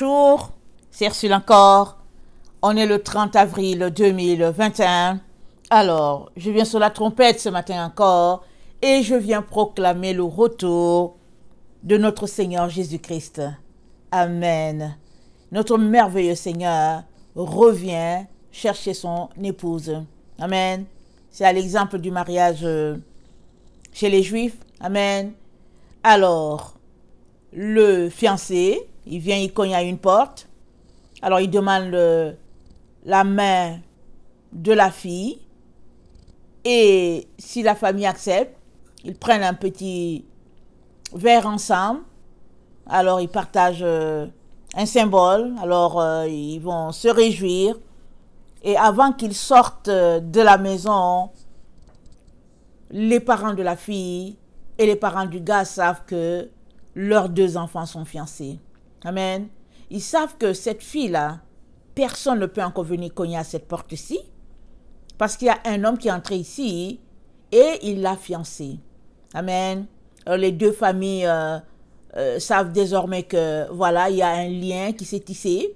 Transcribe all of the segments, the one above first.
Bonjour, c'est Ursule encore. On est le 30 avril 2021. Alors, je viens sur la trompette ce matin encore et je viens proclamer le retour de notre Seigneur Jésus-Christ. Amen. Notre merveilleux Seigneur revient chercher son épouse. Amen. C'est à l'exemple du mariage chez les Juifs. Amen. Alors, le fiancé, il vient, il cogne à une porte. Alors, il demande la main de la fille. Et si la famille accepte, ils prennent un petit verre ensemble. Alors, ils partagent un symbole. Alors, ils vont se réjouir. Et avant qu'ils sortent de la maison, les parents de la fille et les parents du gars savent que leurs deux enfants sont fiancés. Amen. Ils savent que cette fille-là, personne ne peut encore venir cogner à cette porte-ci, parce qu'il y a un homme qui est entré ici et il l'a fiancée. Amen. Alors, les deux familles savent désormais que, voilà, il y a un lien qui s'est tissé.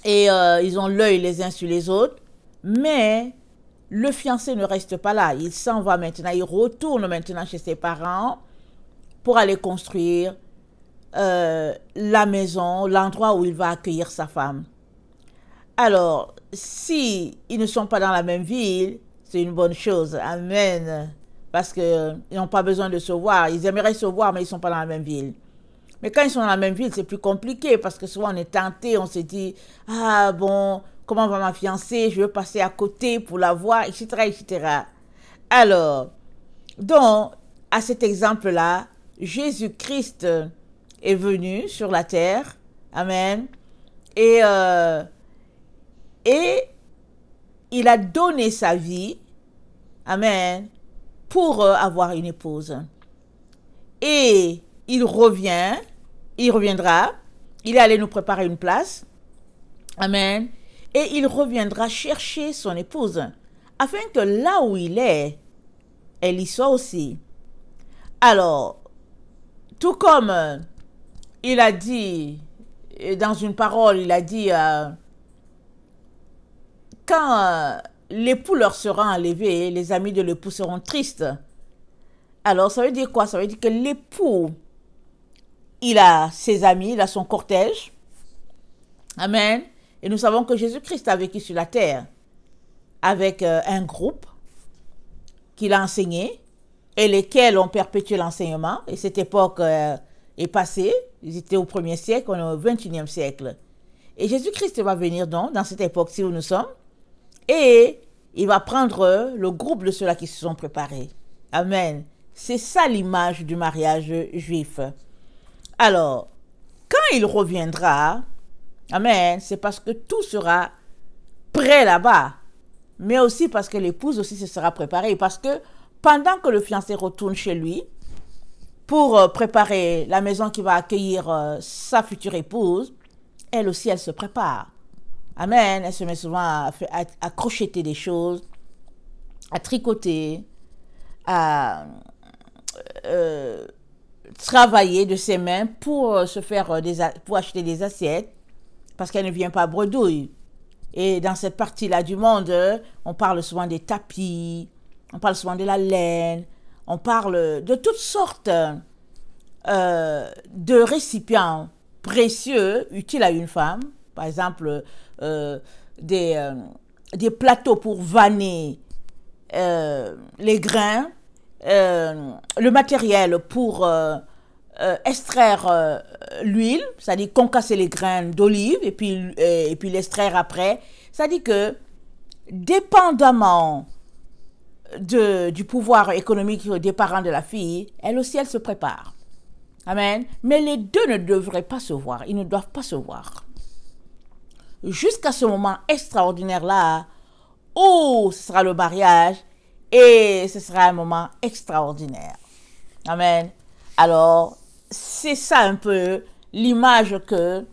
Et ils ont l'œil les uns sur les autres. Mais le fiancé ne reste pas là. Il s'en va maintenant. Il retourne maintenant chez ses parents pour aller construire la maison, l'endroit où il va accueillir sa femme. Alors, si ils ne sont pas dans la même ville, c'est une bonne chose. Amen. Parce qu'ils n'ont pas besoin de se voir. Ils aimeraient se voir, mais ils ne sont pas dans la même ville. Mais quand ils sont dans la même ville, c'est plus compliqué parce que souvent on est tenté, on se dit « Ah bon, comment va ma fiancée? Je veux passer à côté pour la voir, etc. etc. » Alors, donc, à cet exemple-là, Jésus-Christ est venu sur la terre. Amen. Et il a donné sa vie. Amen. Pour avoir une épouse. Et il reviendra, il est allé nous préparer une place. Amen. Et il reviendra chercher son épouse, afin que là où il est, elle y soit aussi. Alors, tout comme il a dit, dans une parole, il a dit, quand l'époux leur sera enlevé, les amis de l'époux seront tristes. Alors, ça veut dire quoi? Ça veut dire que l'époux, il a ses amis, il a son cortège. Amen. Et nous savons que Jésus-Christ a vécu sur la terre avec un groupe qu'il a enseigné et lesquels ont perpétué l'enseignement. Et cette époque est passée. Ils étaient au 1er siècle, on est au 21e siècle. Et Jésus-Christ va venir donc dans cette époque-ci où nous sommes. Et il va prendre le groupe de ceux-là qui se sont préparés. Amen. C'est ça l'image du mariage juif. Alors, quand il reviendra, amen, c'est parce que tout sera prêt là-bas. Mais aussi parce que l'épouse aussi se sera préparée. Parce que pendant que le fiancé retourne chez lui, pour préparer la maison qui va accueillir sa future épouse, elle aussi, elle se prépare. Amen. Elle se met souvent à crocheter des choses, à tricoter, à travailler de ses mains pour se faire pour acheter des assiettes, parce qu'elle ne vient pas bredouille. Et dans cette partie-là du monde, on parle souvent des tapis, on parle souvent de la laine, on parle de toutes sortes de récipients précieux utiles à une femme. Par exemple, des plateaux pour vanner les grains, le matériel pour extraire l'huile, c'est-à-dire concasser les grains d'olive et puis l'extraire après. C'est-à-dire que, dépendamment du pouvoir économique des parents de la fille, elle aussi, elle se prépare. Amen. Mais les deux ne devraient pas se voir. Ils ne doivent pas se voir. Jusqu'à ce moment extraordinaire-là, où ce sera le mariage, et ce sera un moment extraordinaire. Amen. Alors, c'est ça un peu l'image que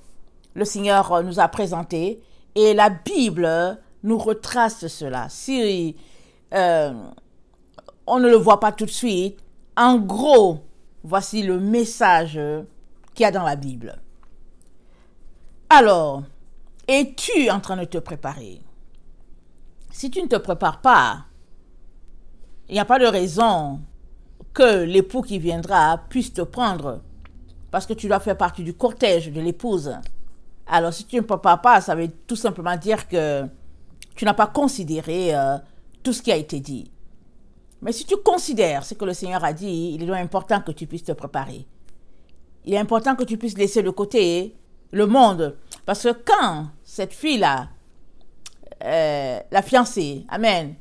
le Seigneur nous a présentée. Et la Bible nous retrace cela. Si on ne le voit pas tout de suite, en gros, voici le message qu'il y a dans la Bible. Alors, es-tu en train de te préparer? Si tu ne te prépares pas, il n'y a pas de raison que l'époux qui viendra puisse te prendre parce que tu dois faire partie du cortège de l'épouse. Alors, si tu ne te prépares pas, ça veut tout simplement dire que tu n'as pas considéré tout ce qui a été dit. Mais si tu considères ce que le Seigneur a dit, il est important que tu puisses te préparer. Il est important que tu puisses laisser de côté le monde. Parce que quand cette fille-là, la fiancée, amen,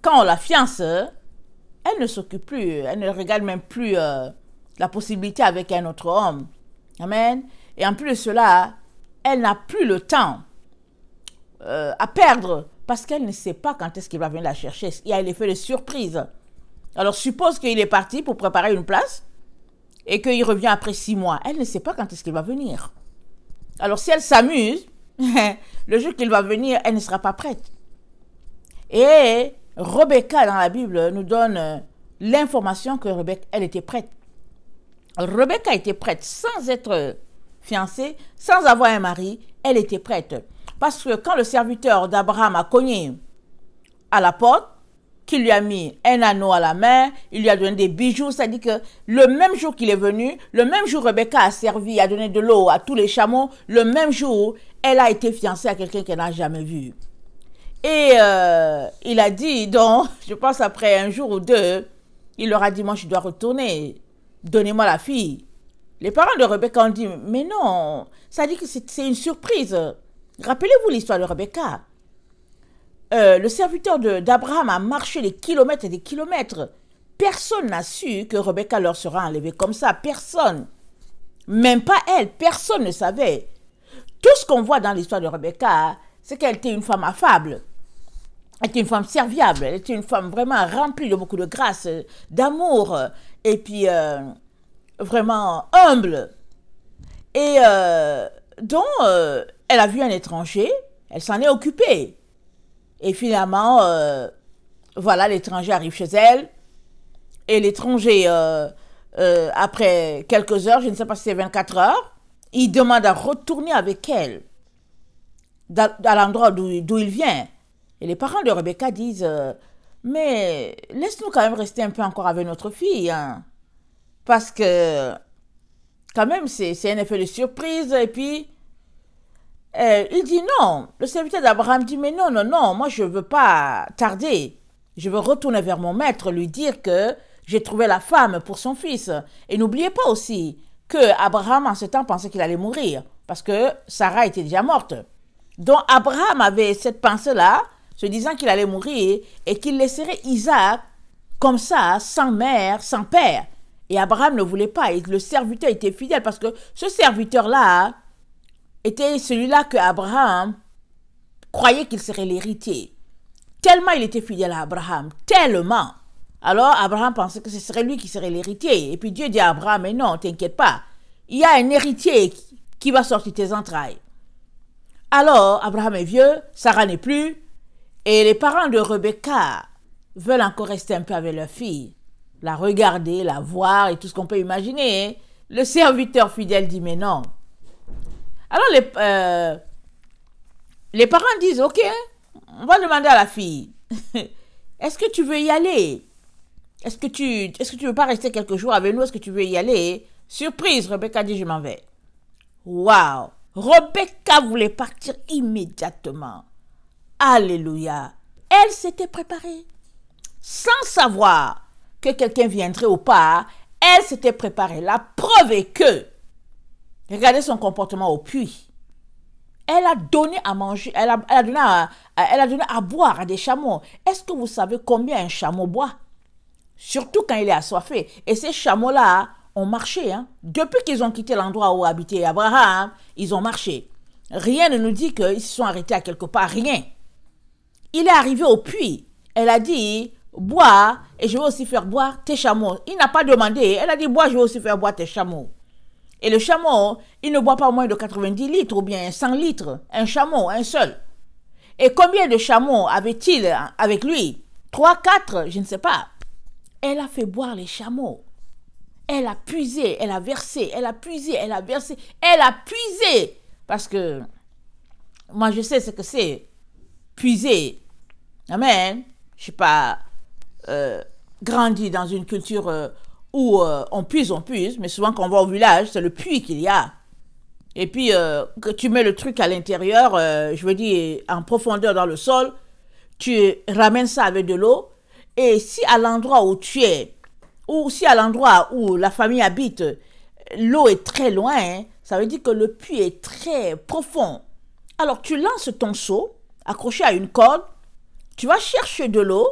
quand on la fiance, elle ne s'occupe plus, elle ne regarde même plus la possibilité avec un autre homme. Amen. Et en plus de cela, elle n'a plus le temps à perdre parce qu'elle ne sait pas quand est-ce qu'il va venir la chercher. Il y a l'effet de surprise. Alors suppose qu'il est parti pour préparer une place et qu'il revient après 6 mois. Elle ne sait pas quand est-ce qu'il va venir. Alors si elle s'amuse, le jour qu'il va venir, elle ne sera pas prête. Et Rebecca dans la Bible nous donne l'information que Rebecca, elle était prête. Rebecca était prête sans être fiancée, sans avoir un mari, elle était prête. Parce que quand le serviteur d'Abraham a cogné à la porte, qu'il lui a mis un anneau à la main, il lui a donné des bijoux, ça dit que le même jour qu'il est venu, le même jour Rebecca a servi, a donné de l'eau à tous les chameaux, le même jour, elle a été fiancée à quelqu'un qu'elle n'a jamais vu. Et il a dit, donc, je pense après un jour ou deux, il leur a dit, moi je dois retourner, donnez-moi la fille. Les parents de Rebecca ont dit, mais non, ça dit que c'est une surprise. Rappelez-vous l'histoire de Rebecca. Le serviteur d'Abraham a marché des kilomètres et des kilomètres. Personne n'a su que Rebecca leur sera enlevée comme ça. Personne. Même pas elle. Personne ne savait. Tout ce qu'on voit dans l'histoire de Rebecca, c'est qu'elle était une femme affable. Elle était une femme serviable. Elle était une femme vraiment remplie de beaucoup de grâce, d'amour. Et puis, vraiment humble. Et donc, elle a vu un étranger. Elle s'en est occupée. Et finalement, voilà, l'étranger arrive chez elle. Et l'étranger, après quelques heures, je ne sais pas si c'est 24 heures, il demande à retourner avec elle à l'endroit d'où il vient. Et les parents de Rebecca disent, mais laisse-nous quand même rester un peu encore avec notre fille. Hein, parce que, quand même, c'est un effet de surprise. Et puis, il dit non. Le serviteur d'Abraham dit, mais non, non, non, moi je ne veux pas tarder. Je veux retourner vers mon maître, lui dire que j'ai trouvé la femme pour son fils. Et n'oubliez pas aussi que Abraham, en ce temps, pensait qu'il allait mourir, parce que Sarah était déjà morte. Donc Abraham avait cette pensée-là, se disant qu'il allait mourir et qu'il laisserait Isaac comme ça, sans mère, sans père. Et Abraham ne voulait pas, et le serviteur était fidèle, parce que ce serviteur-là était celui-là que Abraham croyait qu'il serait l'héritier. Tellement il était fidèle à Abraham, tellement. Alors Abraham pensait que ce serait lui qui serait l'héritier. Et puis Dieu dit à Abraham, mais non, t'inquiète pas, il y a un héritier qui va sortir tes entrailles. Alors Abraham est vieux, Sarah n'est plus, et les parents de Rebecca veulent encore rester un peu avec leur fille, la regarder, la voir et tout ce qu'on peut imaginer. Le serviteur fidèle dit, mais non. Alors les parents disent, ok, on va demander à la fille, est-ce que tu veux y aller? Est-ce que tu veux pas rester quelques jours avec nous? Est-ce que tu veux y aller? Surprise, Rebecca dit, je m'en vais. Waouh! Rebecca voulait partir immédiatement. Alléluia! Elle s'était préparée. Sans savoir que quelqu'un viendrait ou pas, elle s'était préparée. La preuve est que, regardez son comportement au puits. Elle a donné à manger, elle a donné à boire à des chameaux. Est-ce que vous savez combien un chameau boit? Surtout quand il est assoiffé. Et ces chameaux-là ont marché. Hein. Depuis qu'ils ont quitté l'endroit où habitait Abraham, ils ont marché. Rien ne nous dit qu'ils se sont arrêtés à quelque part. Rien. Il est arrivé au puits. Elle a dit, bois, et je vais aussi faire boire tes chameaux. Il n'a pas demandé. Elle a dit, bois, je vais aussi faire boire tes chameaux. Et le chameau, il ne boit pas moins de 90 litres ou bien 100 litres. Un chameau, un seul. Et combien de chameaux avait-il avec lui? 3, 4, je ne sais pas. Elle a fait boire les chameaux. Elle a puisé, elle a versé, elle a puisé, elle a versé, elle a puisé Parce que moi, je sais ce que c'est. Puiser. Amen. Je suis pas grandi dans une culture où on puise, mais souvent quand on va au village, c'est le puits qu'il y a. Et puis, que tu mets le truc à l'intérieur, je veux dire, en profondeur dans le sol, tu ramènes ça avec de l'eau. Et si à l'endroit où tu es, ou si à l'endroit où la famille habite, l'eau est très loin, hein, ça veut dire que le puits est très profond. Alors, tu lances ton seau, accroché à une corde, tu vas chercher de l'eau,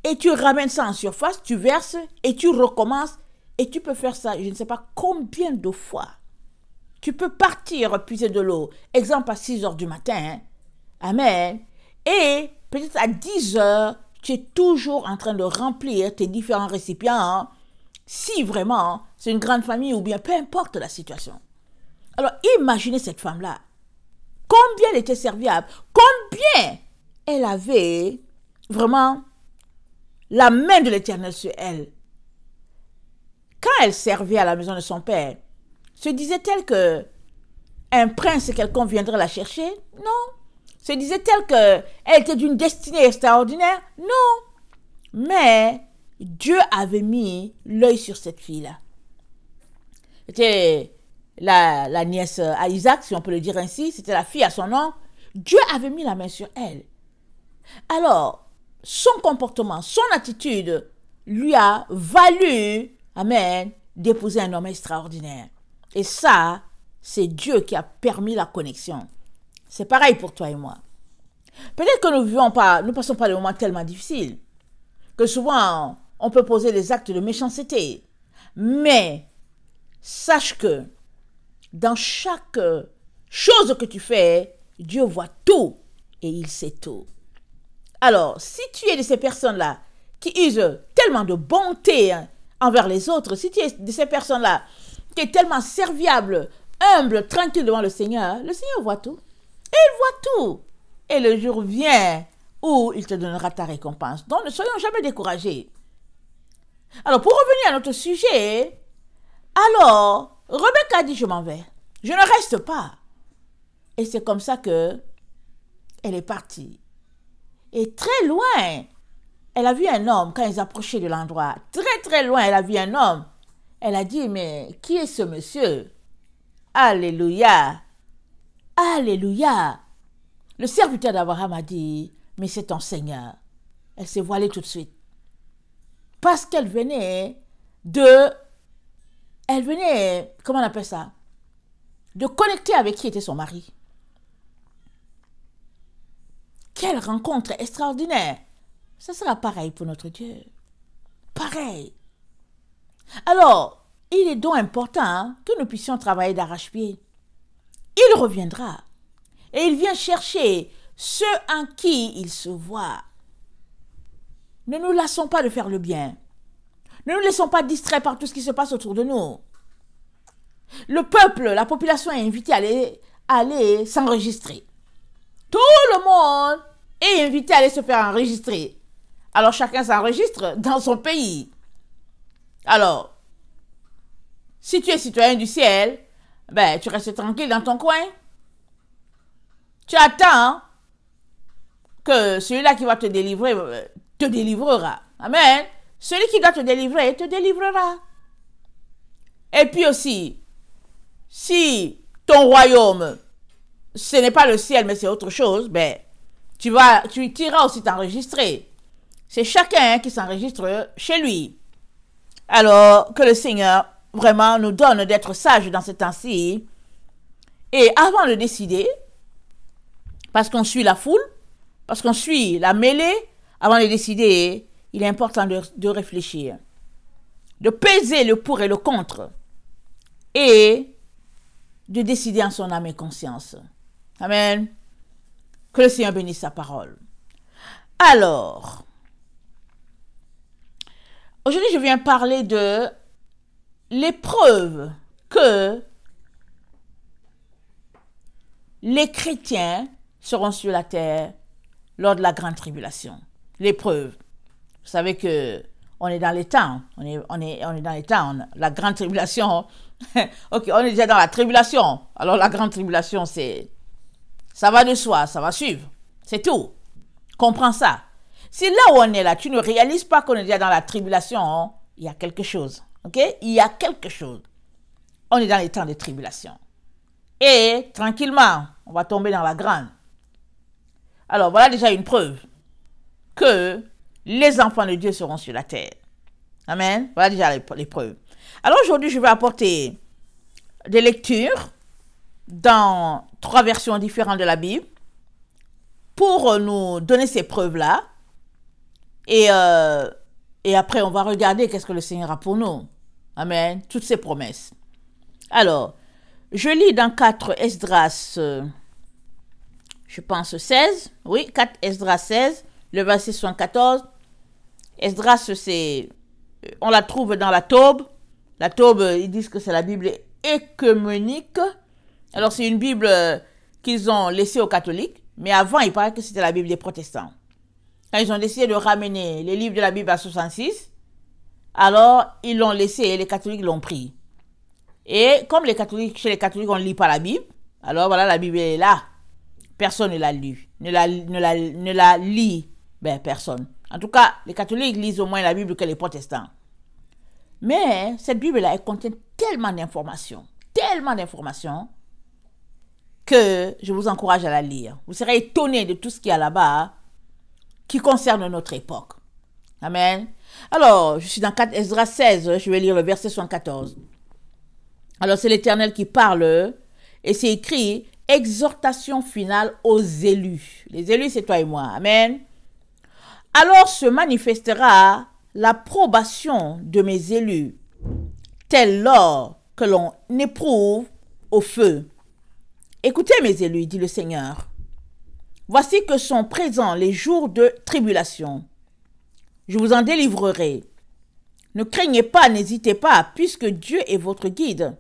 et tu ramènes ça en surface, tu verses, et tu recommences, et tu peux faire ça, je ne sais pas combien de fois. Tu peux partir puiser de l'eau, exemple à 6 heures du matin, hein. Amen. Et peut-être à 10 heures, tu es toujours en train de remplir tes différents récipients, hein, si vraiment c'est une grande famille ou bien peu importe la situation. Alors imaginez cette femme-là, combien elle était serviable, combien elle avait vraiment la main de l'Éternel sur elle. Quand elle servait à la maison de son père, se disait-elle que un prince quelconque viendrait la chercher? Non. Se disait-elle qu'elle était d'une destinée extraordinaire? Non. Mais Dieu avait mis l'œil sur cette fille-là. C'était la nièce à Isaac, si on peut le dire ainsi. C'était la fille à son oncle. Dieu avait mis la main sur elle. Alors, son comportement, son attitude lui a valu, amen, d'épouser un homme extraordinaire. Et ça, c'est Dieu qui a permis la connexion. C'est pareil pour toi et moi. Peut-être que nous passons pas des moments tellement difficiles, que souvent on peut poser des actes de méchanceté. Mais sache que dans chaque chose que tu fais, Dieu voit tout et il sait tout. Alors, si tu es de ces personnes-là qui usent tellement de bonté envers les autres, si tu es de ces personnes-là qui est tellement serviable, humble, tranquille devant le Seigneur voit tout. Et il voit tout. Et le jour vient où il te donnera ta récompense. Donc, ne soyons jamais découragés. Alors, pour revenir à notre sujet, alors, Rebecca a dit, je m'en vais. Je ne reste pas. Et c'est comme ça que elle est partie. Et très loin, elle a vu un homme quand ils approchaient de l'endroit. Très, très loin, elle a vu un homme. Elle a dit, mais qui est ce monsieur? Alléluia. Alléluia. Le serviteur d'Abraham a dit, mais c'est ton Seigneur. Elle s'est voilée tout de suite. Parce qu'elle venait, comment on appelle ça? De connecter avec qui était son mari. Quelle rencontre extraordinaire. Ça sera pareil pour notre Dieu. Pareil. Alors, il est donc important que nous puissions travailler d'arrache-pied. Il reviendra. Et il vient chercher ceux en qui il se voit. Ne nous lassons pas de faire le bien. Ne nous laissons pas distraire par tout ce qui se passe autour de nous. Le peuple, la population est invitée à aller s'enregistrer. Tout le monde est invité à aller se faire enregistrer. Alors chacun s'enregistre dans son pays. Alors, si tu es citoyen du ciel, ben tu restes tranquille dans ton coin. Tu attends que celui-là qui va te délivrer te délivrera. Amen. Celui qui doit te délivrer te délivrera. Et puis aussi, si ton royaume, ce n'est pas le ciel, mais c'est autre chose, ben, tu iras aussi t'enregistrer. C'est chacun qui s'enregistre chez lui. Alors, que le Seigneur vraiment nous donne d'être sages dans ce temps-ci. Et avant de décider, parce qu'on suit la foule, parce qu'on suit la mêlée, avant de décider, il est important de réfléchir, de peser le pour et le contre, et de décider en son âme et conscience. Amen. Que le Seigneur bénisse sa parole. Alors, aujourd'hui, je viens parler de l'épreuve que les chrétiens seront sur la terre lors de la grande tribulation. L'épreuve. Vous savez que on est dans les temps. On est dans les temps. La grande tribulation Ok, on est déjà dans la tribulation. Alors la grande tribulation, ça va de soi, ça va suivre. C'est tout. Comprends ça. Si là où on est là, tu ne réalises pas qu'on est déjà dans la tribulation, hein, il y a quelque chose. Ok? Il y a quelque chose. On est dans les temps de tribulation. Et tranquillement, on va tomber dans la grande. Alors voilà déjà une preuve que les enfants de Dieu seront sur la terre. Amen. Voilà déjà les preuves. Alors aujourd'hui, je vais apporter des lectures dans 3 versions différentes de la Bible pour nous donner ces preuves-là. Et après, on va regarder qu'est-ce que le Seigneur a pour nous. Amen. Toutes ces promesses. Alors, je lis dans 4 Esdras, je pense 16. Oui, 4 Esdras 16, le verset 74. Esdras, on la trouve dans la Taube. La Taube, ils disent que c'est la Bible œcuménique. Alors, c'est une Bible qu'ils ont laissée aux catholiques. Mais avant, il paraît que c'était la Bible des protestants. Quand ils ont décidé de ramener les livres de la Bible à 66, alors ils l'ont laissé et les catholiques l'ont pris. Et comme chez les catholiques, on ne lit pas la Bible, alors voilà, la Bible est là. Personne ne l'a lu. Ne la lit, personne. En tout cas, les catholiques lisent au moins la Bible que les protestants. Mais cette Bible-là, elle contient tellement d'informations, que je vous encourage à la lire. Vous serez étonnés de tout ce qu'il y a là-bas qui concerne notre époque. Amen. Alors, je suis dans 4 Esdras 16, je vais lire le verset 74. Alors, c'est l'Éternel qui parle, et c'est écrit « Exhortation finale aux élus ». Les élus, c'est toi et moi. Amen. Alors se manifestera l'approbation de mes élus, tel l'or que l'on éprouve au feu. Écoutez mes élus, dit le Seigneur. Voici que sont présents les jours de tribulation. Je vous en délivrerai. Ne craignez pas, n'hésitez pas, puisque Dieu est votre guide.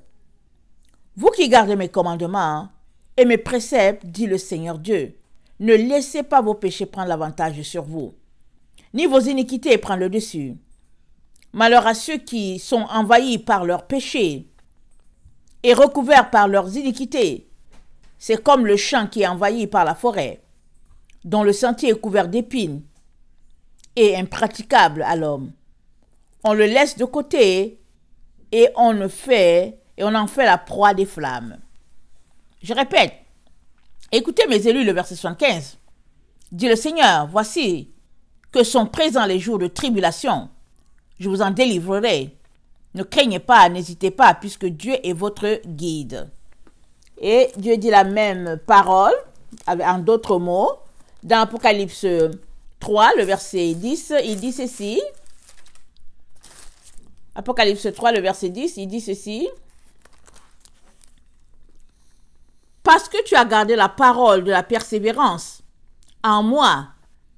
Vous qui gardez mes commandements et mes préceptes, dit le Seigneur Dieu, ne laissez pas vos péchés prendre l'avantage sur vous, ni vos iniquités prendre le dessus. Malheur à ceux qui sont envahis par leurs péchés et recouverts par leurs iniquités. C'est comme le champ qui est envahi par la forêt, dont le sentier est couvert d'épines et impraticable à l'homme. On le laisse de côté et on en fait la proie des flammes. Je répète, écoutez mes élus, le verset 75. Dit le Seigneur, voici que sont présents les jours de tribulation. Je vous en délivrerai. Ne craignez pas, n'hésitez pas, puisque Dieu est votre guide. Et Dieu dit la même parole, en d'autres mots, dans Apocalypse 3, le verset 10, il dit ceci. Apocalypse 3, le verset 10, il dit ceci. Parce que tu as gardé la parole de la persévérance en moi,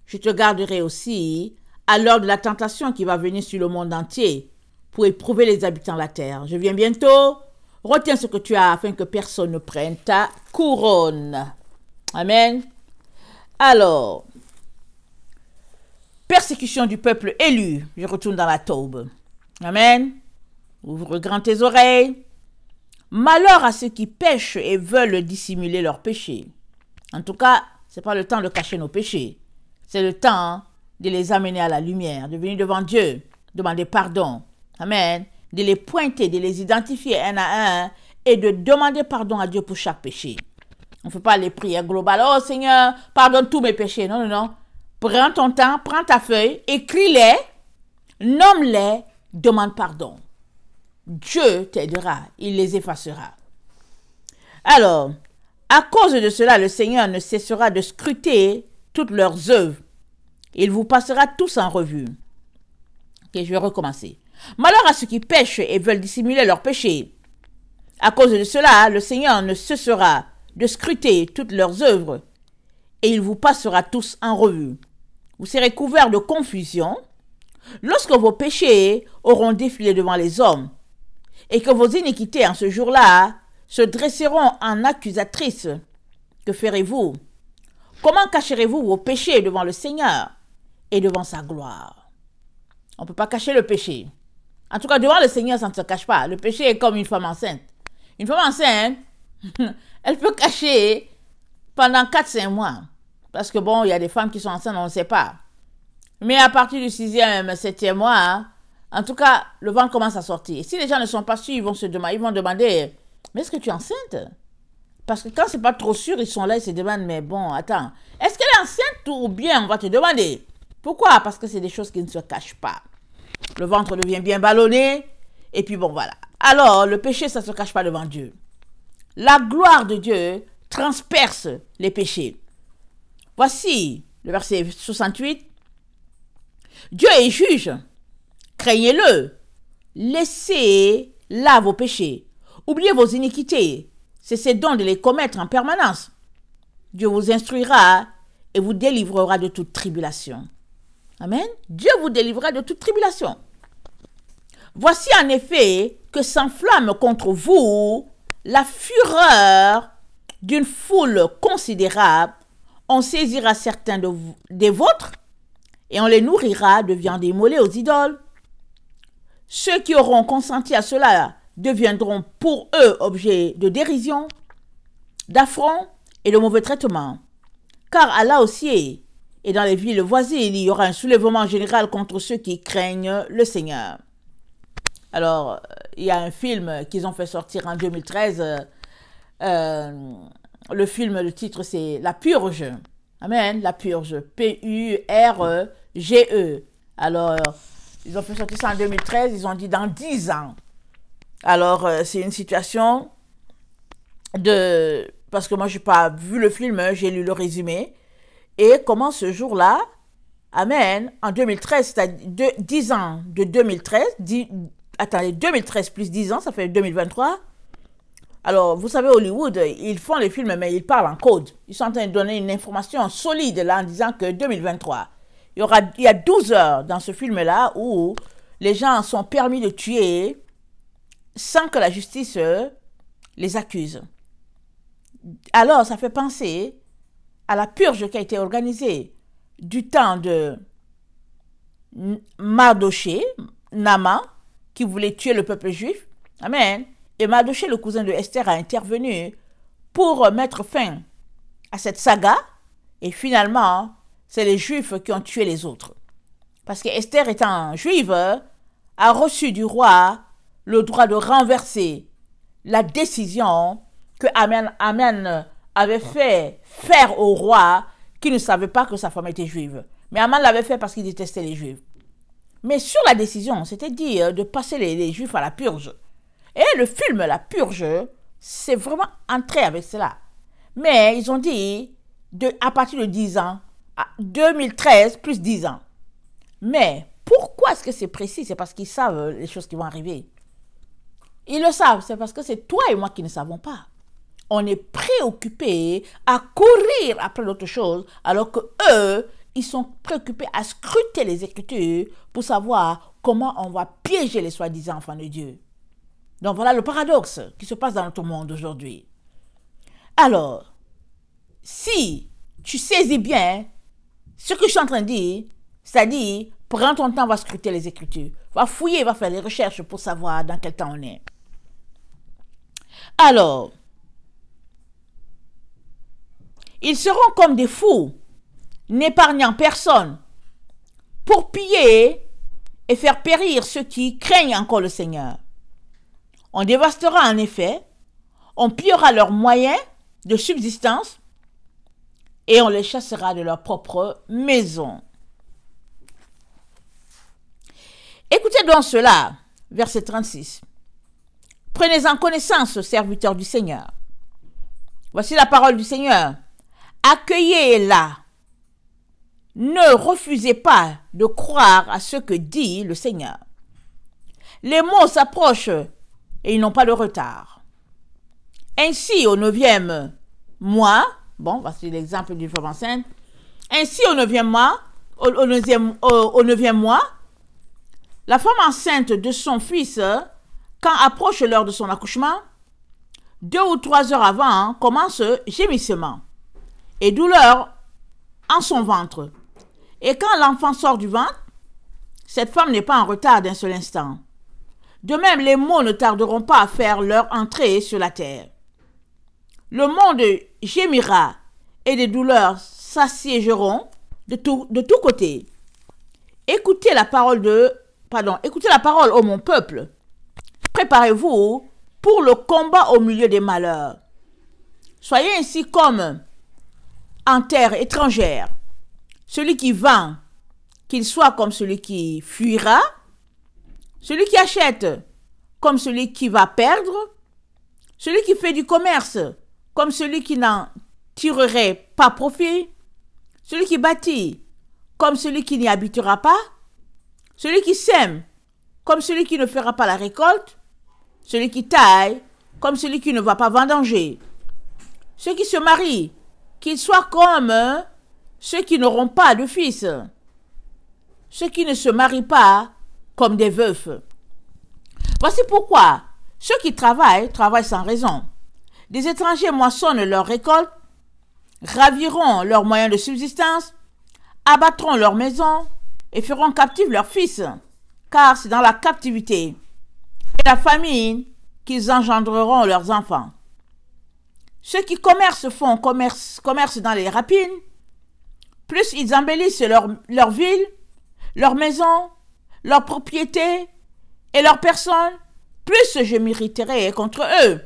je te garderai aussi à l'heure de la tentation qui va venir sur le monde entier pour éprouver les habitants de la terre. Je viens bientôt. Retiens ce que tu as afin que personne ne prenne ta couronne. Amen. Alors, persécution du peuple élu. Je retourne dans la Taube. Amen. Ouvre grand tes oreilles. Malheur à ceux qui pêchent et veulent dissimuler leurs péchés. En tout cas, ce n'est pas le temps de cacher nos péchés. C'est le temps de les amener à la lumière, de venir devant Dieu, demander pardon. Amen. De les pointer, de les identifier un à un et de demander pardon à Dieu pour chaque péché. On ne fait pas les prières globales. Oh Seigneur, pardonne tous mes péchés. Non, non, non. Prends ton temps, prends ta feuille, écris-les, nomme-les, demande pardon. Dieu t'aidera, il les effacera. Alors, à cause de cela, le Seigneur ne cessera de scruter toutes leurs œuvres. Il vous passera tous en revue. Ok, je vais recommencer. Malheur à ceux qui pêchent et veulent dissimuler leurs péchés. À cause de cela, le Seigneur ne cessera de scruter toutes leurs œuvres et il vous passera tous en revue. Vous serez couverts de confusion lorsque vos péchés auront défilé devant les hommes et que vos iniquités en ce jour-là se dresseront en accusatrices. Que ferez-vous? Comment cacherez-vous vos péchés devant le Seigneur et devant sa gloire? On ne peut pas cacher le péché. En tout cas, devant le Seigneur, ça ne se cache pas. Le péché est comme une femme enceinte. Une femme enceinte, elle peut cacher pendant 4-5 mois. Parce que bon, il y a des femmes qui sont enceintes, on ne sait pas. Mais à partir du 6e, 7e mois, en tout cas, le ventre commence à sortir. Si les gens ne sont pas sûrs, ils vont demander, mais est-ce que tu es enceinte? Parce que quand c'est pas trop sûr, ils sont là, ils se demandent, mais bon, attends, est-ce qu'elle est enceinte ou bien on va te demander? Pourquoi? Parce que c'est des choses qui ne se cachent pas. Le ventre devient bien ballonné, et puis bon, voilà. Alors, le péché, ça ne se cache pas devant Dieu. La gloire de Dieu transperce les péchés. Voici le verset 68. Dieu est juge. Craignez-le. Laissez là vos péchés. Oubliez vos iniquités. Cessez donc de les commettre en permanence. Dieu vous instruira et vous délivrera de toute tribulation. Amen. Dieu vous délivrera de toute tribulation. Voici en effet que s'enflamme contre vous la fureur d'une foule considérable. On saisira certains des vôtres et on les nourrira de viande immolée aux idoles. Ceux qui auront consenti à cela deviendront pour eux objet de dérision, d'affront et de mauvais traitements. Car à Laodicée et dans les villes voisines, il y aura un soulèvement général contre ceux qui craignent le Seigneur. Alors, il y a un film qu'ils ont fait sortir en 2013. Le film, le titre, c'est La Purge. Amen, La Purge. P-U-R-G-E. Alors, ils ont fait sortir ça en 2013. Ils ont dit dans 10 ans. Alors, c'est une situation de... Parce que moi, je n'ai pas vu le film, j'ai lu le résumé. Et comment ce jour-là, amen, en 2013, c'est-à-dire 10 ans de 2013, attendez, 2013 plus 10 ans, ça fait 2023. Alors, vous savez, Hollywood, ils font les films, mais ils parlent en code. Ils sont en train de donner une information solide là, en disant que 2023, il y a 12 heures dans ce film-là où les gens sont permis de tuer sans que la justice les accuse. Alors, ça fait penser à la purge qui a été organisée du temps de Mardoché, Naman, qui voulait tuer le peuple juif. Amen. Et Mardoché, le cousin de Esther, a intervenu pour mettre fin à cette saga. Et finalement, c'est les Juifs qui ont tué les autres. Parce que Esther, étant juive, a reçu du roi le droit de renverser la décision que Aman avait fait faire au roi qui ne savait pas que sa femme était juive. Mais Aman l'avait fait parce qu'il détestait les Juifs. Mais sur la décision, c'était dit de passer les Juifs à la purge. Et le film La Purge, c'est vraiment entré avec cela. Mais ils ont dit, à partir de 10 ans, à 2013 plus 10 ans. Mais pourquoi est-ce que c'est précis? C'est parce qu'ils savent les choses qui vont arriver. Ils le savent, c'est parce que c'est toi et moi qui ne savons pas. On est préoccupés à courir après d'autres choses, alors que eux, ils sont préoccupés à scruter les Écritures pour savoir comment on va piéger les soi-disant enfants de Dieu. Donc voilà le paradoxe qui se passe dans notre monde aujourd'hui. Alors, si tu saisis bien ce que je suis en train de dire, c'est-à-dire, prends ton temps, va scruter les Écritures, va fouiller, va faire les recherches pour savoir dans quel temps on est. Alors, ils seront comme des fous, n'épargnant personne, pour piller et faire périr ceux qui craignent encore le Seigneur. On dévastera en effet, on pillera leurs moyens de subsistance et on les chassera de leur propre maison. Écoutez donc cela, verset 36. Prenez-en connaissance, serviteurs du Seigneur. Voici la parole du Seigneur. Accueillez-la. Ne refusez pas de croire à ce que dit le Seigneur. Les mots s'approchent et ils n'ont pas de retard. Ainsi, au 9e mois, bon, voici l'exemple d'une femme enceinte. Ainsi, au 9e mois, au 9e mois, la femme enceinte de son fils, quand approche l'heure de son accouchement, 2 ou 3 heures avant, commence gémissement et douleur en son ventre. Et quand l'enfant sort du ventre, cette femme n'est pas en retard d'un seul instant. De même, les maux ne tarderont pas à faire leur entrée sur la terre. Le monde gémira et des douleurs s'assiégeront de tous côtés. Écoutez la parole, ô mon peuple. Préparez-vous pour le combat au milieu des malheurs. Soyez ainsi comme en terre étrangère. Celui qui vend, qu'il soit comme celui qui fuira. Celui qui achète, comme celui qui va perdre. Celui qui fait du commerce, comme celui qui n'en tirerait pas profit. Celui qui bâtit, comme celui qui n'y habitera pas. Celui qui sème, comme celui qui ne fera pas la récolte. Celui qui taille, comme celui qui ne va pas vendanger. Ceux qui se marient, qu'ils soient comme ceux qui n'auront pas de fils. Ceux qui ne se marient pas, comme des veufs. Voici pourquoi ceux qui travaillent sans raison. Des étrangers moissonnent leur récolte, raviront leurs moyens de subsistance, abattront leurs maisons et feront captifs leurs fils, car c'est dans la captivité et la famine qu'ils engendreront leurs enfants. Ceux qui font commerce dans les rapines, plus ils embellissent leur ville, leurs maisons, leurs propriétés et leurs personnes, plus je m'irriterai contre eux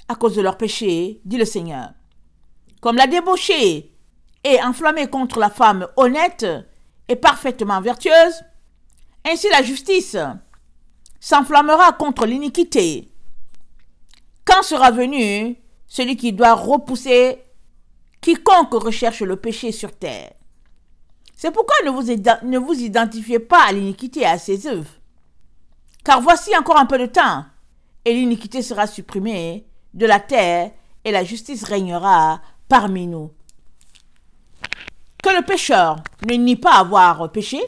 à cause de leurs péchés, dit le Seigneur. Comme la débauchée est enflammée contre la femme honnête et parfaitement vertueuse, ainsi la justice s'enflammera contre l'iniquité. Quand sera venu celui qui doit repousser quiconque recherche le péché sur terre? C'est pourquoi ne vous identifiez pas à l'iniquité et à ses œuvres. Car voici encore un peu de temps, et l'iniquité sera supprimée de la terre, et la justice régnera parmi nous. Que le pécheur ne nie pas avoir péché,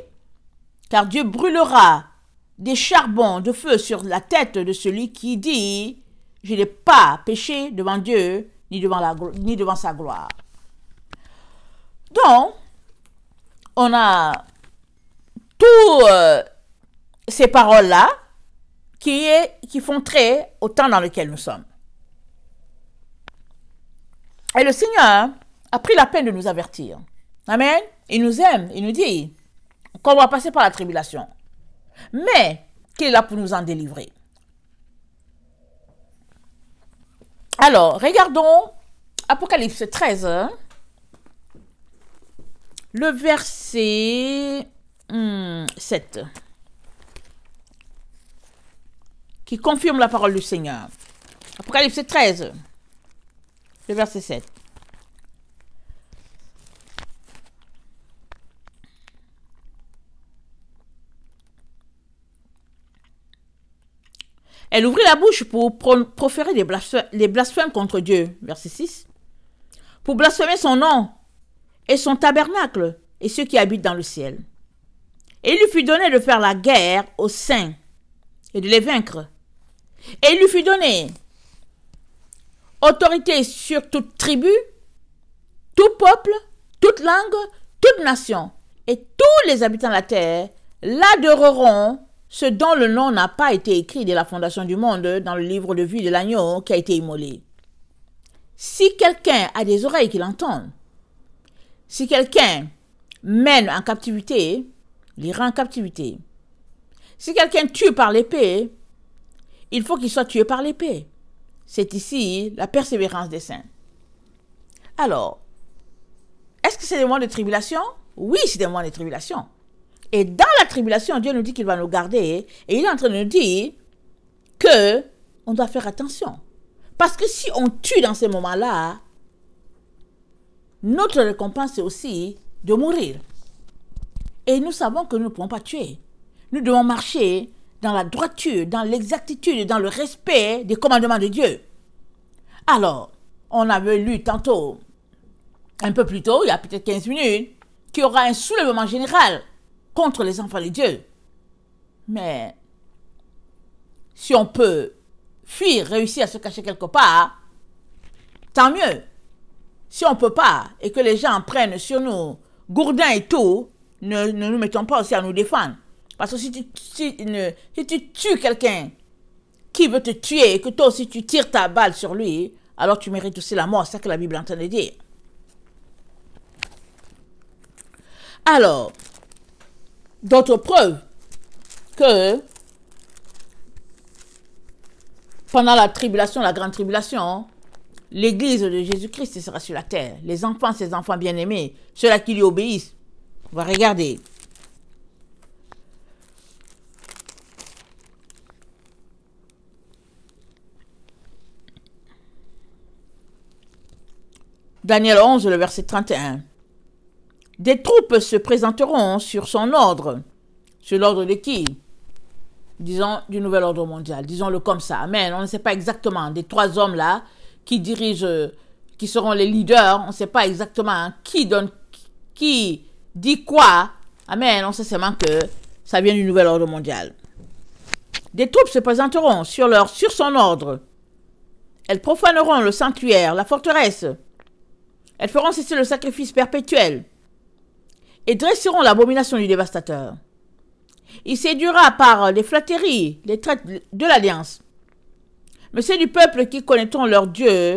car Dieu brûlera des charbons de feu sur la tête de celui qui dit « Je n'ai pas péché devant Dieu, ni devant sa gloire. » Donc, on a toutes ces paroles-là qui font trait au temps dans lequel nous sommes. Et le Seigneur a pris la peine de nous avertir. Amen. Il nous aime, il nous dit qu'on va passer par la tribulation, mais qu'il est là pour nous en délivrer. Alors, regardons Apocalypse 13, le verset 7, qui confirme la parole du Seigneur. Apocalypse 13, le verset 7. Elle ouvrit la bouche pour proférer des blasphèmes contre Dieu. Verset 6. Pour blasphémer son nom et son tabernacle et ceux qui habitent dans le ciel. Et il lui fut donné de faire la guerre aux saints et de les vaincre. Et il lui fut donné autorité sur toute tribu, tout peuple, toute langue, toute nation. Et tous les habitants de la terre l'adoreront, ce dont le nom n'a pas été écrit dès la fondation du monde dans le livre de vie de l'agneau qui a été immolé. Si quelqu'un a des oreilles qu'il entende, si quelqu'un mène en captivité, l'ira en captivité. Si quelqu'un tue par l'épée, il faut qu'il soit tué par l'épée. C'est ici la persévérance des saints. Alors, est-ce que c'est des moments de tribulation? Oui, c'est des moments de tribulation. Et dans la tribulation, Dieu nous dit qu'il va nous garder. Et il est en train de nous dire que on doit faire attention. Parce que si on tue dans ces moments-là, notre récompense c'est aussi de mourir. Et nous savons que nous ne pouvons pas tuer. Nous devons marcher dans la droiture, dans l'exactitude, dans le respect des commandements de Dieu. Alors, on avait lu tantôt, un peu plus tôt, il y a peut-être 15 minutes, qu'il y aura un soulèvement général contre les enfants de Dieu. Mais si on peut fuir, réussir à se cacher quelque part, tant mieux. Si on ne peut pas et que les gens prennent sur nous gourdins et tout, ne nous mettons pas aussi à nous défendre. Parce que si tu tues quelqu'un qui veut te tuer et que toi aussi tu tires ta balle sur lui, alors tu mérites aussi la mort. C'est ça que la Bible est en train de dire. Alors, d'autres preuves que pendant la tribulation, la grande tribulation, l'Église de Jésus-Christ sera sur la terre. Les enfants, ses enfants bien-aimés, ceux-là qui lui obéissent. On va regarder. Daniel 11, le verset 31. Des troupes se présenteront sur son ordre. Sur l'ordre de qui? Disons, du nouvel ordre mondial. Disons-le comme ça. Amen. On ne sait pas exactement. Des trois hommes-là qui dirigent, qui seront les leaders, on ne sait pas exactement qui dit quoi. Amen. On sait seulement que ça vient du nouvel ordre mondial. Des troupes se présenteront sur son ordre. Elles profaneront le sanctuaire, la forteresse. Elles feront cesser le sacrifice perpétuel et dresseront l'abomination du dévastateur. Il séduira par les flatteries, les traites de l'alliance. Mais ceux du peuple qui connaîtront leur Dieu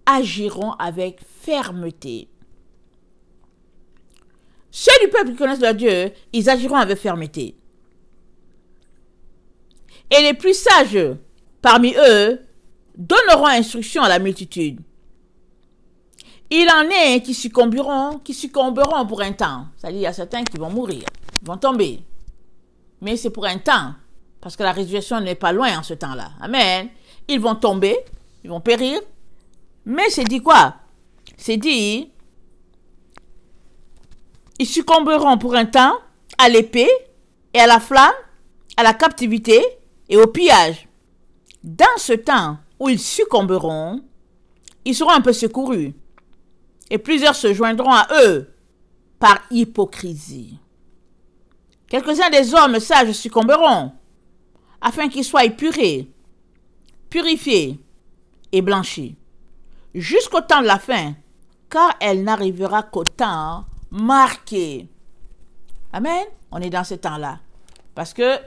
agiront avec fermeté. Ceux du peuple qui connaissent leur Dieu, ils agiront avec fermeté. Et les plus sages parmi eux donneront instruction à la multitude. Il en est qui succomberont pour un temps. C'est-à-dire, il y a certains qui vont mourir, ils vont tomber. Mais c'est pour un temps, parce que la résurrection n'est pas loin en ce temps-là. Amen. Ils vont tomber, ils vont périr. Mais c'est dit quoi? C'est dit, ils succomberont pour un temps à l'épée et à la flamme, à la captivité et au pillage. Dans ce temps où ils succomberont, ils seront un peu secourus. Et plusieurs se joindront à eux par hypocrisie. Quelques-uns des hommes sages succomberont, afin qu'ils soient épurés, purifiés et blanchis, jusqu'au temps de la fin, car elle n'arrivera qu'au temps marqué. Amen. On est dans ce temps-là. Parce que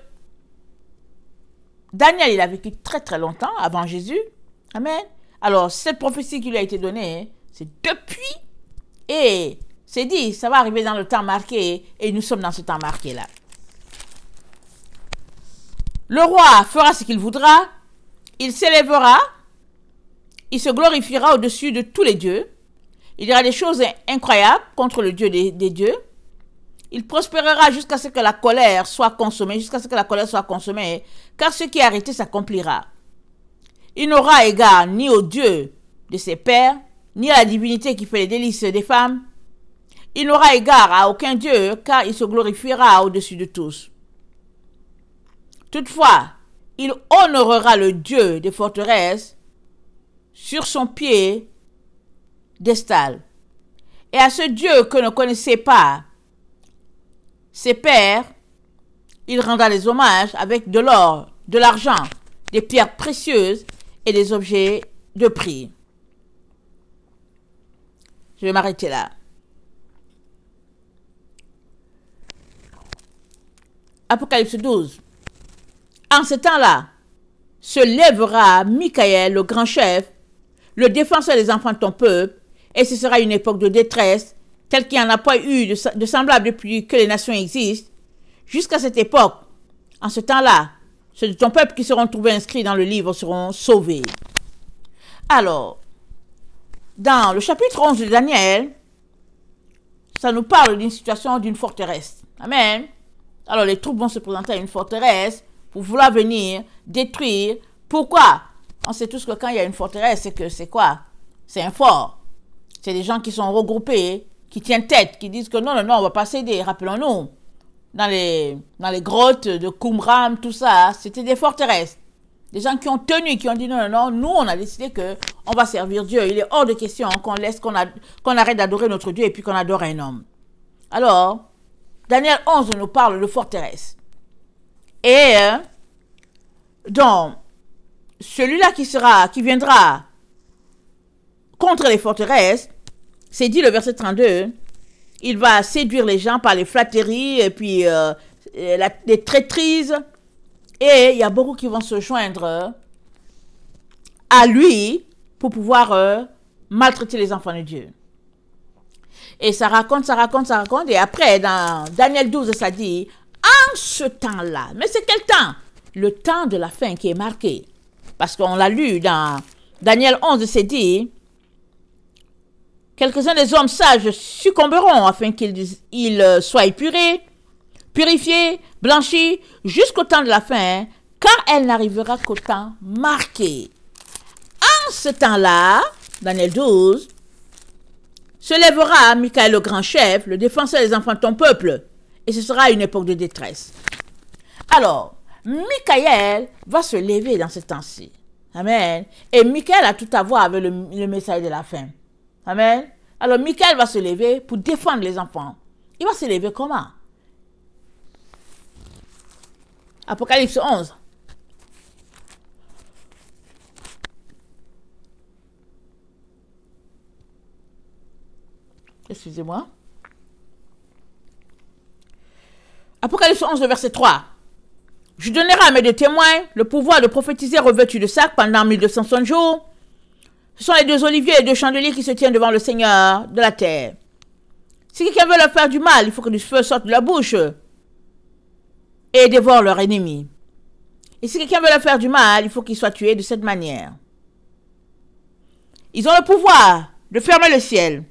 Daniel, il a vécu très très longtemps avant Jésus. Amen. Alors, cette prophétie qui lui a été donnée, c'est depuis, et c'est dit, ça va arriver dans le temps marqué, et nous sommes dans ce temps marqué-là. Le roi fera ce qu'il voudra, il s'élèvera, il se glorifiera au-dessus de tous les dieux, il dira des choses incroyables contre le Dieu des dieux, il prospérera jusqu'à ce que la colère soit consommée, car ce qui est arrêté s'accomplira. Il n'aura égard ni au Dieu de ses pères, ni à la divinité qui fait les délices des femmes. Il n'aura égard à aucun Dieu, car il se glorifiera au-dessus de tous. Toutefois, il honorera le Dieu des forteresses sur son pied d'estal. Et à ce Dieu que ne connaissaient pas ses pères, il rendra des hommages avec de l'or, de l'argent, des pierres précieuses et des objets de prix. Je vais m'arrêter là. Apocalypse 12. En ce temps-là, se lèvera Michaël, le grand chef, le défenseur des enfants de ton peuple, et ce sera une époque de détresse, telle qu'il n'y en a pas eu de semblable depuis que les nations existent. Jusqu'à cette époque, en ce temps-là, ceux de ton peuple qui seront trouvés inscrits dans le livre seront sauvés. Alors, dans le chapitre 11 de Daniel, ça nous parle d'une situation d'une forteresse. Amen. Alors, les troupes vont se présenter à une forteresse pour vouloir venir détruire. Pourquoi? On sait tous que quand il y a une forteresse, c'est que c'est quoi? C'est un fort. C'est des gens qui sont regroupés, qui tiennent tête, qui disent que non, on ne va pas céder. Rappelons-nous, dans les grottes de Qumran, tout ça, c'était des forteresses. Des gens qui ont tenu, qui ont dit non, nous on a décidé qu'on va servir Dieu. Il est hors de question qu'on arrête d'adorer notre Dieu et puis qu'on adore un homme. Alors, Daniel 11 nous parle de forteresse. Et donc, celui-là qui viendra contre les forteresses, c'est dit le verset 32, il va séduire les gens par les flatteries et puis les traîtrises Et il y a beaucoup qui vont se joindre à lui pour pouvoir maltraiter les enfants de Dieu. Et ça raconte. Et après, dans Daniel 12, ça dit, en ce temps-là, mais c'est quel temps? Le temps de la fin qui est marqué. Parce qu'on l'a lu dans Daniel 11, c'est dit, quelques-uns des hommes sages succomberont afin qu'ils soient épurés, purifiés, blanchis, jusqu'au temps de la fin, car elle n'arrivera qu'au temps marqué. En ce temps-là, Daniel 12, se lèvera Michael le grand chef, le défenseur des enfants de ton peuple, et ce sera une époque de détresse. Alors, Michael va se lever dans ce temps-ci. Amen. Et Michael a tout à voir avec le message de la fin. Amen. Alors, Michael va se lever pour défendre les enfants. Il va se lever comment? Apocalypse 11. Excusez-moi. Apocalypse 11, verset 3. Je donnerai à mes deux témoins le pouvoir de prophétiser revêtus de sac pendant 1260 jours. Ce sont les deux oliviers et les deux chandeliers qui se tiennent devant le Seigneur de la terre. Si quelqu'un veut leur faire du mal, il faut que du feu sorte de leur bouche et dévore leur ennemi. Et si quelqu'un veut leur faire du mal, il faut qu'il soit tué de cette manière. Ils ont le pouvoir de fermer le ciel,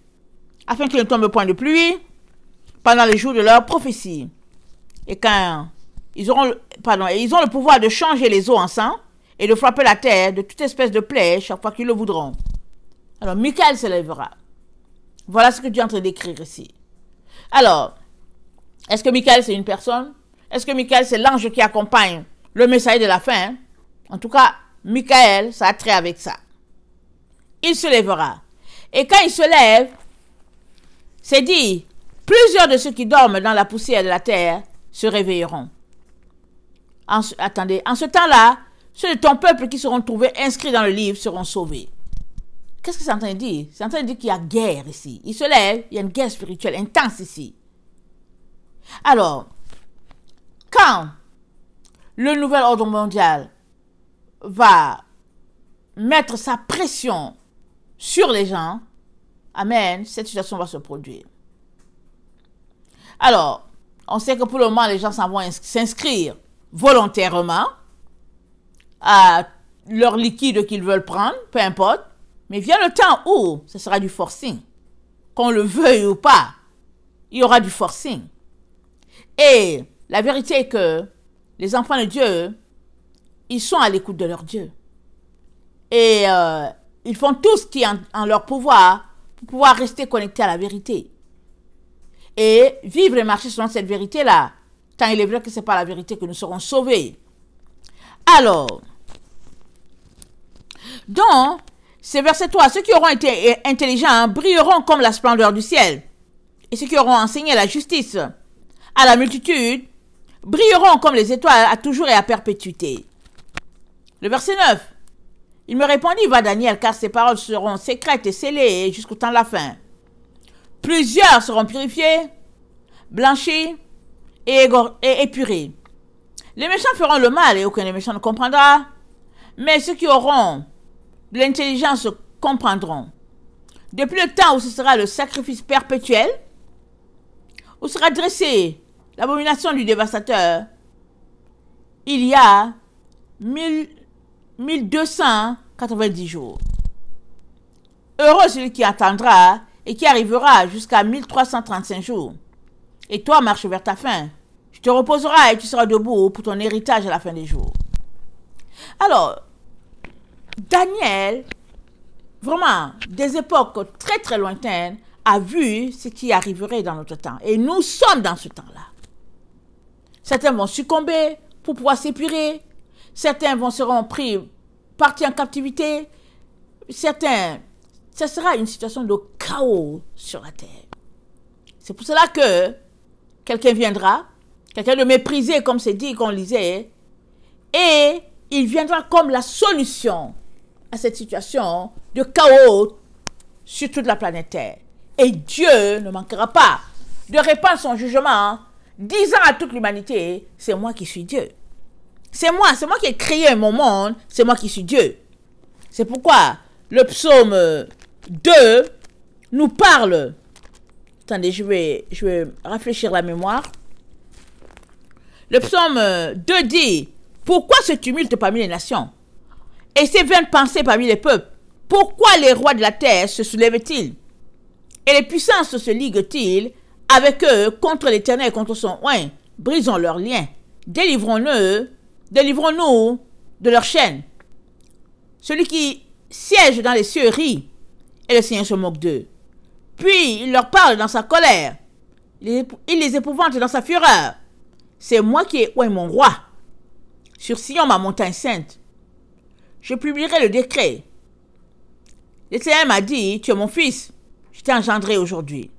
afin qu'il ne tombe point de pluie pendant les jours de leur prophétie. Et quand ils ont le pouvoir de changer les eaux en sang et de frapper la terre de toute espèce de plaie chaque fois qu'ils le voudront. Alors, Michael se lèvera. Voilà ce que Dieu est en train d'écrire ici. Alors, est-ce que Michael c'est une personne? Est-ce que Michael c'est l'ange qui accompagne le messager de la fin? En tout cas, Michael, ça a trait avec ça. Il se lèvera. Et quand il se lève, c'est dit, plusieurs de ceux qui dorment dans la poussière de la terre se réveilleront. Attendez, en ce temps-là, ceux de ton peuple qui seront trouvés inscrits dans le livre seront sauvés. Qu'est-ce que c'est en train de dire? C'est en train de dire qu'il y a guerre ici. Il se lève, il y a une guerre spirituelle intense ici. Alors, quand le nouvel ordre mondial va mettre sa pression sur les gens, amen, cette situation va se produire. Alors, on sait que pour le moment, les gens s'en vont s'inscrire volontairement à leur liquide qu'ils veulent prendre, peu importe, mais vient le temps où ce sera du forcing. Qu'on le veuille ou pas, il y aura du forcing. Et la vérité est que les enfants de Dieu, ils sont à l'écoute de leur Dieu. Et ils font tout ce qui est en leur pouvoir pour pouvoir rester connectés à la vérité. Et vivre et marcher selon cette vérité-là, tant il est vrai que ce n'est pas la vérité que nous serons sauvés. Alors, donc, c'est verset 3, ceux qui auront été intelligents brilleront comme la splendeur du ciel. Et ceux qui auront enseigné la justice à la multitude brilleront comme les étoiles à toujours et à perpétuité. Le verset 9. Il me répondit, va Daniel, car ces paroles seront secrètes et scellées jusqu'au temps de la fin. Plusieurs seront purifiés, blanchis et épurés. Les méchants feront le mal et aucun des méchants ne comprendra. Mais ceux qui auront de l'intelligence comprendront. Depuis le temps où ce sera le sacrifice perpétuel, où sera dressée l'abomination du dévastateur, il y a 1290 jours. Heureux celui qui attendra et qui arrivera jusqu'à 1335 jours. Et toi, marche vers ta fin. Tu te reposeras et tu seras debout pour ton héritage à la fin des jours. Alors, Daniel, vraiment, des époques très très lointaines, a vu ce qui arriverait dans notre temps. Et nous sommes dans ce temps-là. Certains vont succomber pour pouvoir s'épurer. Certains seront partis en captivité. Certains, ce sera une situation de chaos sur la terre. C'est pour cela que quelqu'un viendra, quelqu'un de méprisé, comme c'est dit, qu'on lisait, et il viendra comme la solution à cette situation de chaos sur toute la planète Terre. Et Dieu ne manquera pas de répandre son jugement, disant à toute l'humanité, c'est moi qui suis Dieu. c'est moi qui ai créé mon monde, c'est moi qui suis Dieu. C'est pourquoi le psaume 2 nous parle. Attendez, je vais rafraîchir la mémoire. Le psaume 2 dit, pourquoi ce tumulte parmi les nations et ces vaines pensées parmi les peuples? Pourquoi les rois de la terre se soulèvent-ils et les puissances se liguent-ils avec eux contre l'Éternel et contre son oint? Brisons leurs liens, délivrons-nous de leurs chaînes. Celui qui siège dans les cieux rit et le Seigneur se moque d'eux. Puis il leur parle dans sa colère, il les épouvante dans sa fureur. C'est moi qui ai oint mon roi sur Sion, ma montagne sainte. Je publierai le décret. L'Éternel m'a dit, tu es mon fils, je t'ai engendré aujourd'hui.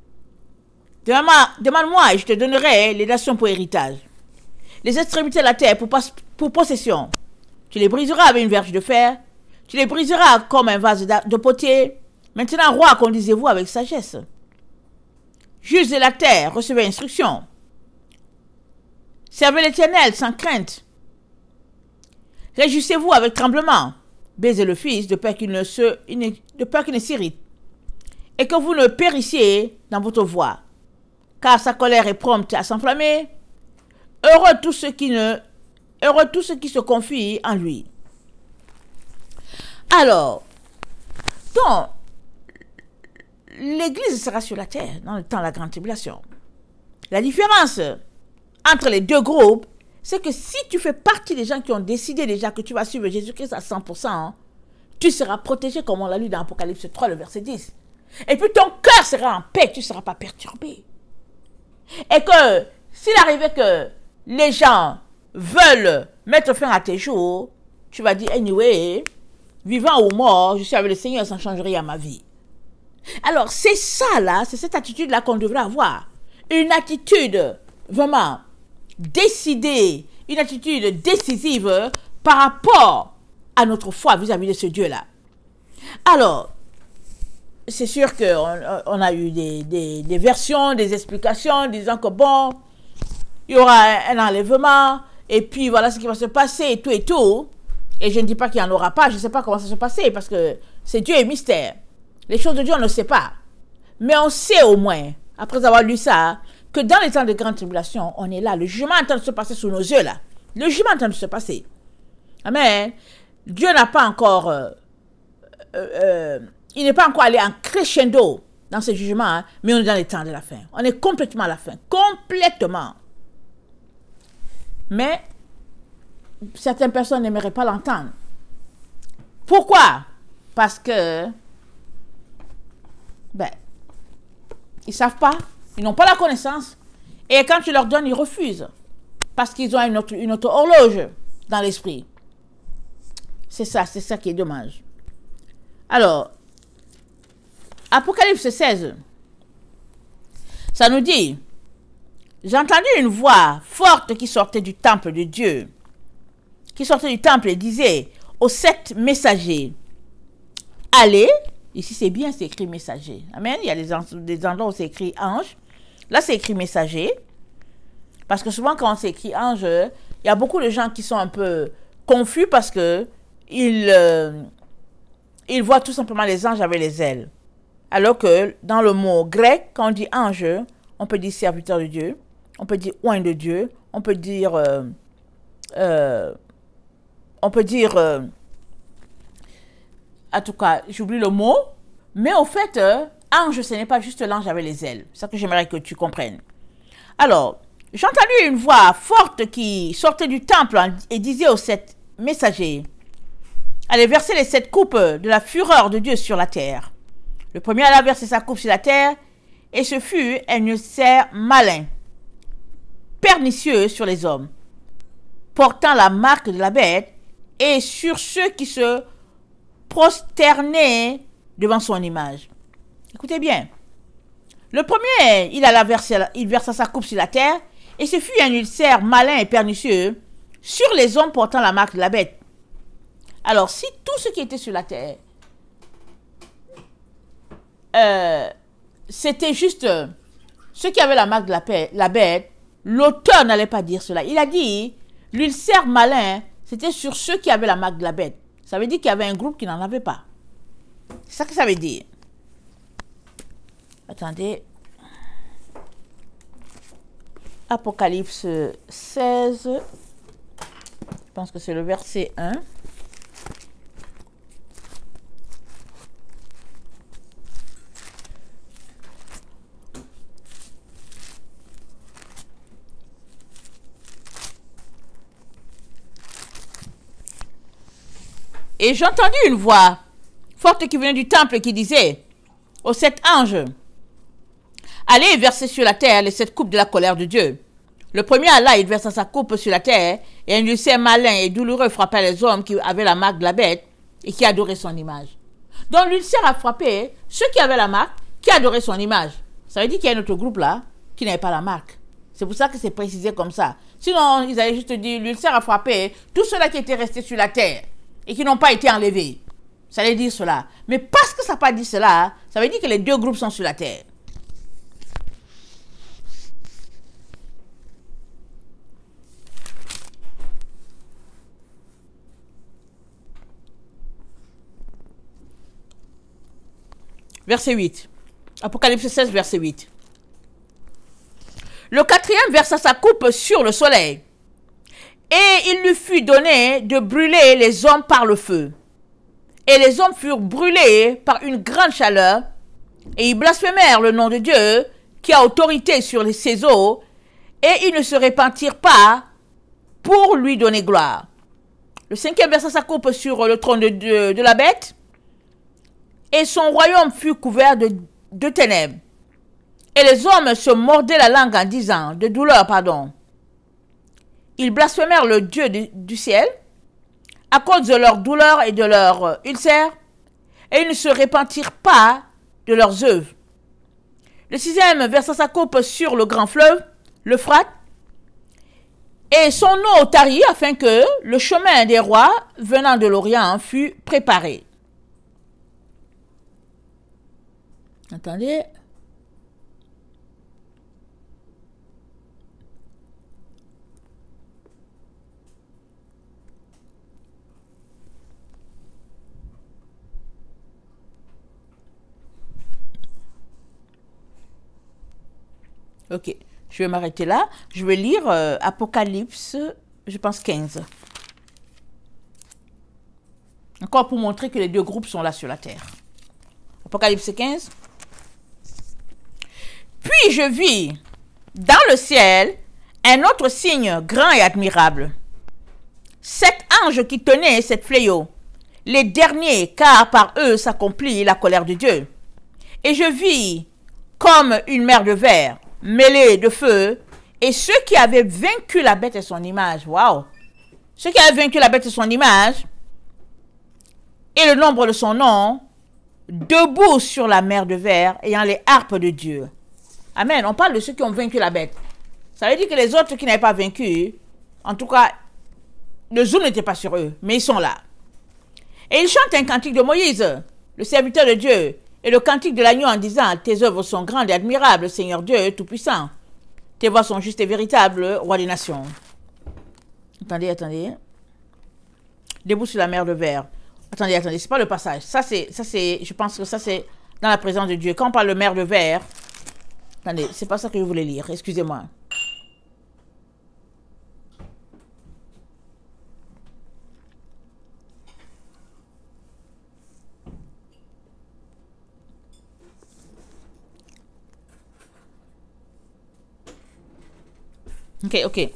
Demande-moi et je te donnerai les nations pour héritage, les extrémités de la terre pour possession. Tu les briseras avec une verge de fer, tu les briseras comme un vase de potier. Maintenant, roi, conduisez-vous avec sagesse. Juges de la terre, recevez instruction. Servez l'Éternel sans crainte. Réjouissez-vous avec tremblement. Baisez le Fils de peur qu'il ne s'irrite et que vous ne périssiez dans votre voie, car sa colère est prompte à s'enflammer. Heureux tous ceux qui se confient en lui. Alors, donc, l'Église sera sur la terre dans le temps de la grande tribulation. La différence entre les deux groupes, c'est que si tu fais partie des gens qui ont décidé déjà que tu vas suivre Jésus-Christ à 100%, tu seras protégé comme on l'a lu dans Apocalypse 3, le verset 10. Et puis ton cœur sera en paix, tu ne seras pas perturbé. Et que s'il arrivait que les gens veulent mettre fin à tes jours, tu vas dire, anyway, vivant ou mort, je suis avec le Seigneur, ça ne change rien à ma vie. Alors c'est ça là, c'est cette attitude-là qu'on devrait avoir. Une attitude vraiment décidée, une attitude décisive par rapport à notre foi vis-à-vis de ce Dieu-là. Alors, c'est sûr qu'on a eu des versions, des explications disant que bon, il y aura un enlèvement, et puis voilà ce qui va se passer, et tout et tout. Et je ne dis pas qu'il n'y en aura pas, je ne sais pas comment ça va se passer, parce que c'est Dieu et mystère. Les choses de Dieu, on ne sait pas. Mais on sait au moins, après avoir lu ça, que dans les temps de grande tribulation, on est là. Le jugement est en train de se passer sous nos yeux, là. Le jugement est en train de se passer. Amen. Dieu n'a pas encore... il n'est pas encore allé en crescendo dans ce jugement, hein, mais on est dans les temps de la fin. On est complètement à la fin. Complètement. Mais certaines personnes n'aimeraient pas l'entendre. Pourquoi? Parce que ils ne savent pas, ils n'ont pas la connaissance. Et quand tu leur donnes, ils refusent. Parce qu'ils ont une autre horloge dans l'esprit. C'est ça qui est dommage. Alors, Apocalypse 16, ça nous dit, j'ai entendu une voix forte qui sortait du temple de Dieu, qui sortait du temple et disait aux 7 messagers, allez, ici c'est bien, c'est écrit messager, amen, il y a des endroits où c'est écrit ange, là c'est écrit messager, parce que souvent quand c'est écrit ange, il y a beaucoup de gens qui sont un peu confus parce que ils voient tout simplement les anges avec les ailes. Alors que dans le mot grec, quand on dit ange, on peut dire serviteur de Dieu, on peut dire oint de Dieu, on peut dire en tout cas, j'oublie le mot, mais au fait, ange, ce n'est pas juste l'ange avec les ailes. C'est ça que j'aimerais que tu comprennes. Alors, j'ai entendu une voix forte qui sortait du temple et disait aux 7 messagers, allez verser les 7 coupes de la fureur de Dieu sur la terre. Le premier alla verser sa coupe sur la terre, et ce fut un ulcère malin, pernicieux sur les hommes, portant la marque de la bête, et sur ceux qui se prosternaient devant son image. Écoutez bien. Le premier, il versa sa coupe sur la terre, et ce fut un ulcère malin et pernicieux sur les hommes portant la marque de la bête. Alors, si tout ce qui était sur la terre, c'était juste ceux qui avaient la marque de la bête, l'auteur n'allait pas dire cela. Il a dit, L'ulcère malin, c'était sur ceux qui avaient la marque de la bête. Ça veut dire qu'il y avait un groupe qui n'en avait pas. C'est ça que ça veut dire. Attendez. Apocalypse 16. Je pense que c'est le verset 1. Et j'ai entendu une voix forte qui venait du temple qui disait aux 7 anges, allez verser sur la terre les 7 coupes de la colère de Dieu. Le premier alla, il versa sa coupe sur la terre, et un ulcère malin et douloureux frappa les hommes qui avaient la marque de la bête et qui adoraient son image. Donc l'ulcère a frappé ceux qui avaient la marque, qui adoraient son image. Ça veut dire qu'il y a un autre groupe là qui n'avait pas la marque. C'est pour ça que c'est précisé comme ça. Sinon, ils allaient juste dire, l'ulcère a frappé tous ceux-là qui étaient restés sur la terre et qui n'ont pas été enlevés. Ça veut dire cela. Mais parce que ça n'a pas dit cela, ça veut dire que les deux groupes sont sur la terre. Verset 8. Apocalypse 16, verset 8. Le quatrième versa sa coupe sur le soleil, et il lui fut donné de brûler les hommes par le feu. Et les hommes furent brûlés par une grande chaleur, et ils blasphémèrent le nom de Dieu, qui a autorité sur ses eaux, et ils ne se repentirent pas pour lui donner gloire. Le cinquième versa sa coupe sur le trône de la bête, et son royaume fut couvert de ténèbres. Et les hommes se mordaient la langue en disant, de douleur, pardon. Ils blasphémèrent le Dieu du ciel à cause de leur douleur et de leur ulcère, et ils ne se repentirent pas de leurs œuvres. Le sixième versa sa coupe sur le grand fleuve, l'Euphrate, et son eau tarit afin que le chemin des rois venant de l'Orient fût préparé. Attendez. Ok, je vais m'arrêter là. Je vais lire Apocalypse, je pense 15. Encore pour montrer que les deux groupes sont là sur la terre. Apocalypse 15. Puis je vis dans le ciel un autre signe grand et admirable. 7 anges qui tenaient cette fléau, les derniers, car par eux s'accomplit la colère de Dieu. Et je vis comme une mer de verre, mêlée de feu, et ceux qui avaient vaincu la bête et son image. Waouh! Ceux qui avaient vaincu la bête et son image, et le nombre de son nom, debout sur la mer de verre, ayant les harpes de Dieu. Amen. On parle de ceux qui ont vaincu la bête. Ça veut dire que les autres qui n'avaient pas vaincu, en tout cas, le zoom n'était pas sur eux, mais ils sont là. Et ils chantent un cantique de Moïse, le serviteur de Dieu, et le cantique de l'agneau en disant, tes œuvres sont grandes et admirables, Seigneur Dieu Tout-Puissant. Tes voies sont justes et véritables, roi des nations. Attendez, attendez. Debout sur la mer de verre. Attendez, attendez, c'est pas le passage. Ça c'est, je pense que ça c'est dans la présence de Dieu. Quand on parle de mer de verre, attendez, c'est pas ça que je voulais lire, excusez-moi. Ok, ok.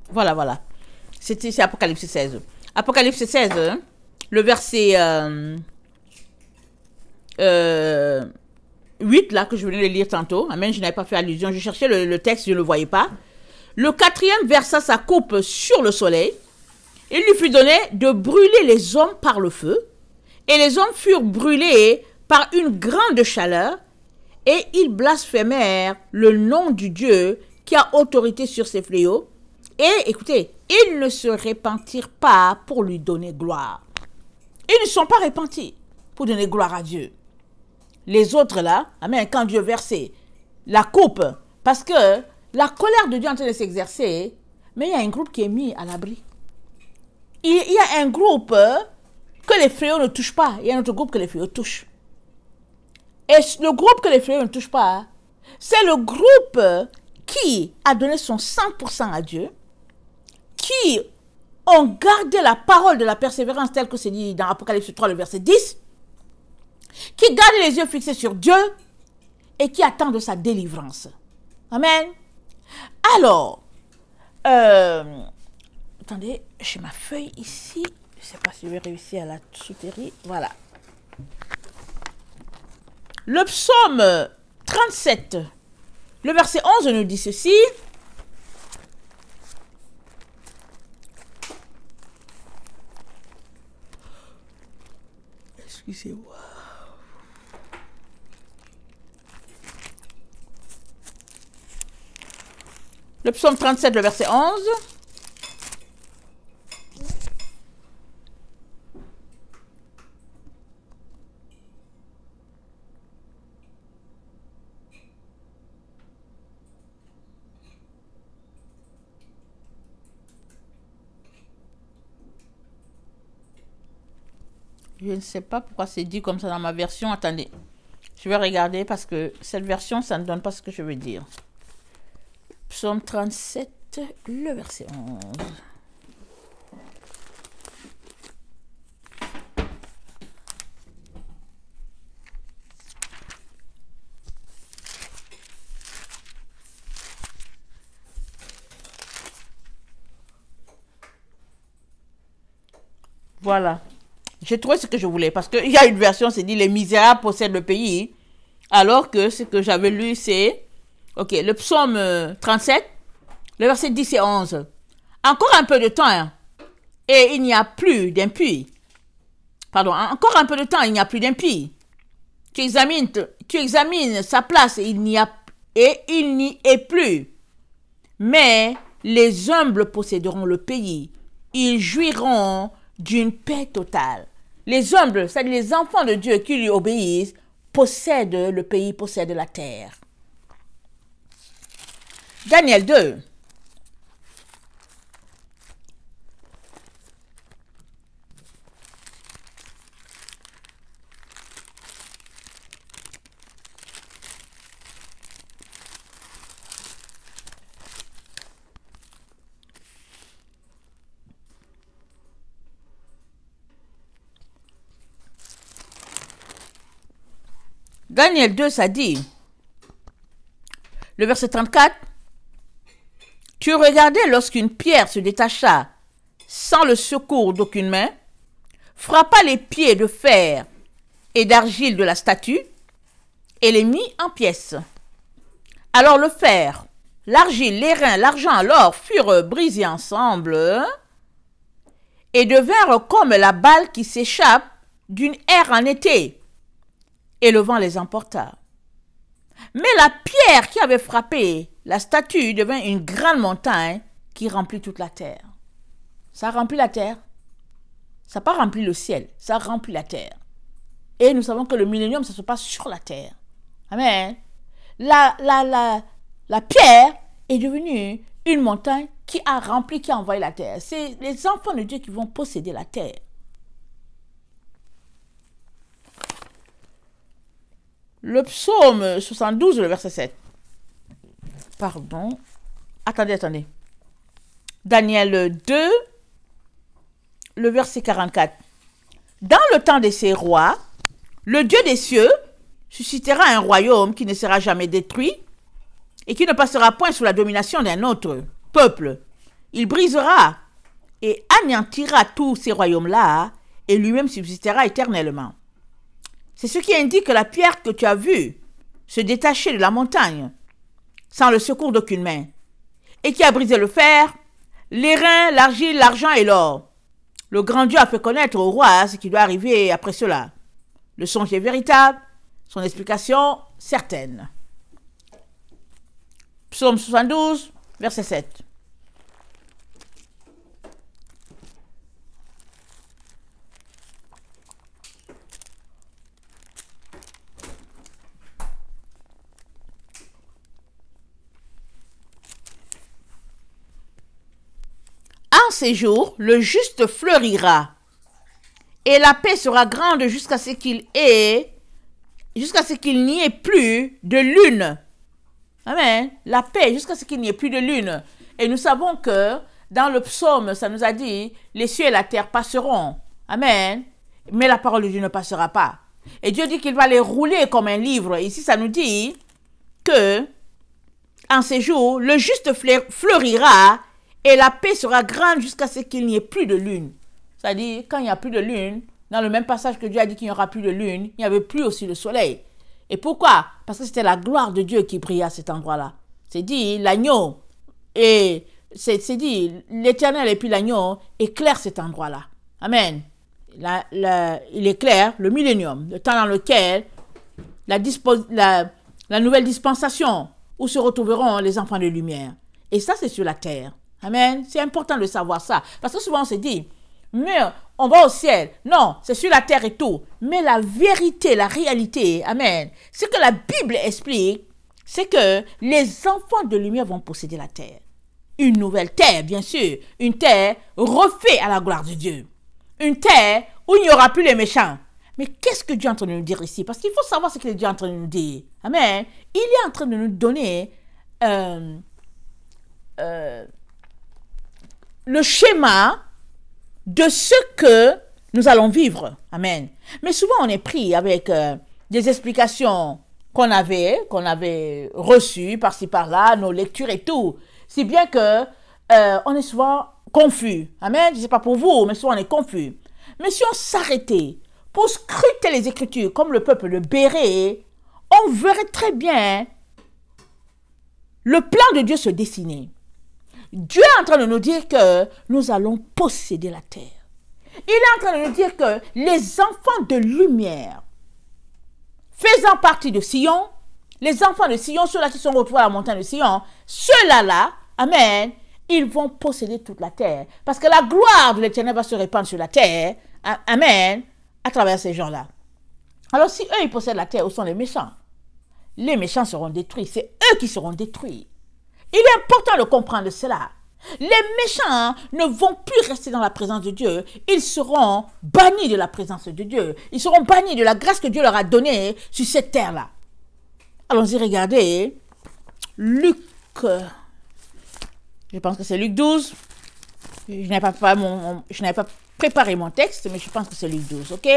Voilà, voilà. C'est Apocalypse 16. Apocalypse 16, le verset 8, là, que je venais de lire tantôt. Amen, je n'avais pas fait allusion. Je cherchais le texte, je ne le voyais pas. Le quatrième versa sa coupe sur le soleil. Il lui fut donné de brûler les hommes par le feu. Et les hommes furent brûlés par une grande chaleur. Et ils blasphémèrent le nom du Dieu qui a autorité sur ces fléaux. Et écoutez, ils ne se repentirent pas pour lui donner gloire. Ils ne sont pas repentis pour donner gloire à Dieu. Les autres là, amen, quand Dieu versait la coupe, parce que la colère de Dieu est en train de s'exercer, mais il y a un groupe qui est mis à l'abri. Il y a un groupe que les fléaux ne touchent pas. Il y a un autre groupe que les fléaux touchent. Et le groupe que les fléaux ne touchent pas, c'est le groupe qui a donné son 100% à Dieu, qui ont gardé la parole de la persévérance telle que c'est dit dans Apocalypse 3, le verset 10, qui gardent les yeux fixés sur Dieu et qui attendent sa délivrance. Amen. Alors, attendez, j'ai ma feuille ici. Je ne sais pas si je vais réussir à la souterrer. Voilà. Le psaume 37, le verset 11 nous dit ceci. Excusez-moi. Le psaume 37, le verset 11. Je ne sais pas pourquoi c'est dit comme ça dans ma version. Attendez, je vais regarder parce que cette version, ça ne donne pas ce que je veux dire. Psaume 37, le verset 11. Voilà. J'ai trouvé ce que je voulais parce qu'il y a une version, c'est dit les misérables possèdent le pays. Alors que ce que j'avais lu, c'est, ok, le psaume 37, le verset 10 et 11. Encore un peu de temps, hein, et il n'y a plus d'impie. Pardon, encore un peu de temps, il n'y a plus d'impie. Tu examines sa place et il n'y est plus. Mais les humbles posséderont le pays. Ils jouiront d'une paix totale. Les humbles, c'est-à-dire les enfants de Dieu qui lui obéissent, possèdent le pays, possèdent la terre. Daniel 2. Daniel 2, ça dit, le verset 34, « Tu regardais lorsqu'une pierre se détacha sans le secours d'aucune main, frappa les pieds de fer et d'argile de la statue et les mit en pièces. Alors le fer, l'argile, l'airain, l'argent, l'or furent brisés ensemble et devinrent comme la balle qui s'échappe d'une aire en été. Et le vent les emporta. Mais la pierre qui avait frappé la statue devint une grande montagne qui remplit toute la terre. Ça remplit la terre. Ça n'a pas rempli le ciel, ça remplit la terre. Et nous savons que le millénium, ça se passe sur la terre. Amen. La pierre est devenue une montagne qui a rempli, qui a envahi la terre. C'est les enfants de Dieu qui vont posséder la terre. Le psaume 72, le verset 7. Pardon. Attendez. Daniel 2, le verset 44. Dans le temps de ces rois, le Dieu des cieux suscitera un royaume qui ne sera jamais détruit et qui ne passera point sous la domination d'un autre peuple. Il brisera et anéantira tous ces royaumes-là et lui-même subsistera éternellement. C'est ce qui indique la pierre que tu as vue se détacher de la montagne, sans le secours d'aucune main, et qui a brisé le fer, l'airain, l'argile, l'argent et l'or. Le grand Dieu a fait connaître au roi ce qui doit arriver après cela. Le songe est véritable, son explication certaine. Psaume 72, verset 7. En ces jours, le juste fleurira, et la paix sera grande jusqu'à ce qu'il n'y ait plus de lune. Amen. La paix jusqu'à ce qu'il n'y ait plus de lune. Et nous savons que dans le psaume, ça nous a dit, les cieux et la terre passeront. Amen. Mais la parole de Dieu ne passera pas. Et Dieu dit qu'il va les rouler comme un livre. Ici, ça nous dit que en ces jours, le juste fleurira et la paix sera grande jusqu'à ce qu'il n'y ait plus de lune. C'est-à-dire, quand il n'y a plus de lune, dans le même passage que Dieu a dit qu'il n'y aura plus de lune, il n'y avait plus aussi le soleil. Et pourquoi? Parce que c'était la gloire de Dieu qui brillait à cet endroit-là. C'est dit, l'agneau, et c'est dit, l'Éternel et puis l'agneau éclairent cet endroit-là. Amen. Il éclaire le millénium, le temps dans lequel la nouvelle dispensation, où se retrouveront les enfants de lumière. Et ça, c'est sur la terre. Amen. C'est important de savoir ça. Parce que souvent, on se dit, mais on va au ciel. Non, c'est sur la terre et tout. Mais la vérité, la réalité, amen, ce que la Bible explique, c'est que les enfants de lumière vont posséder la terre. Une nouvelle terre, bien sûr. Une terre refaite à la gloire de Dieu. Une terre où il n'y aura plus les méchants. Mais qu'est-ce que Dieu est en train de nous dire ici? Parce qu'il faut savoir ce que Dieu est en train de nous dire. Amen. Il est en train de nous donner le schéma de ce que nous allons vivre. Amen. Mais souvent, on est pris avec des explications qu'on avait reçues par-ci, par-là, nos lectures et tout. Si bien que on est souvent confus. Amen. Je ne sais pas pour vous, mais souvent on est confus. Mais si on s'arrêtait pour scruter les Écritures comme le peuple de Béré, on verrait très bien le plan de Dieu se dessiner. Dieu est en train de nous dire que nous allons posséder la terre. Il est en train de nous dire que les enfants de lumière, faisant partie de Sion, les enfants de Sion, ceux-là qui sont retrouvés à la montagne de Sion, ceux-là, amen, ils vont posséder toute la terre. Parce que la gloire de l'Éternel va se répandre sur la terre, amen, à travers ces gens-là. Alors si eux, ils possèdent la terre, où sont les méchants? Les méchants seront détruits. C'est eux qui seront détruits. Il est important de comprendre cela. Les méchants ne vont plus rester dans la présence de Dieu. Ils seront bannis de la présence de Dieu. Ils seront bannis de la grâce que Dieu leur a donnée sur cette terre-là. Allons-y, regardez. Luc. Je pense que c'est Luc 12. Je n'avais pas préparé mon texte, mais je pense que c'est Luc 12, ok?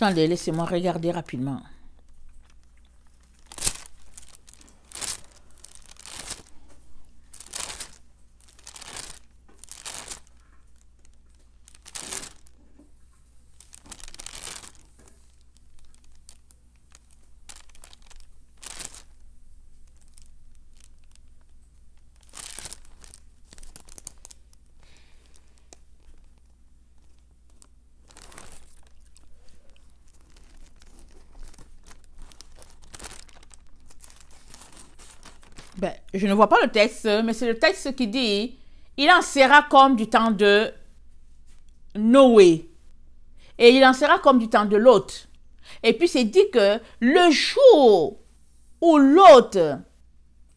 Attendez, laissez-moi regarder rapidement. Ben, je ne vois pas le texte, mais c'est le texte qui dit « Il en sera comme du temps de Noé, et il en sera comme du temps de Lot. » Et puis c'est dit que le jour où Lot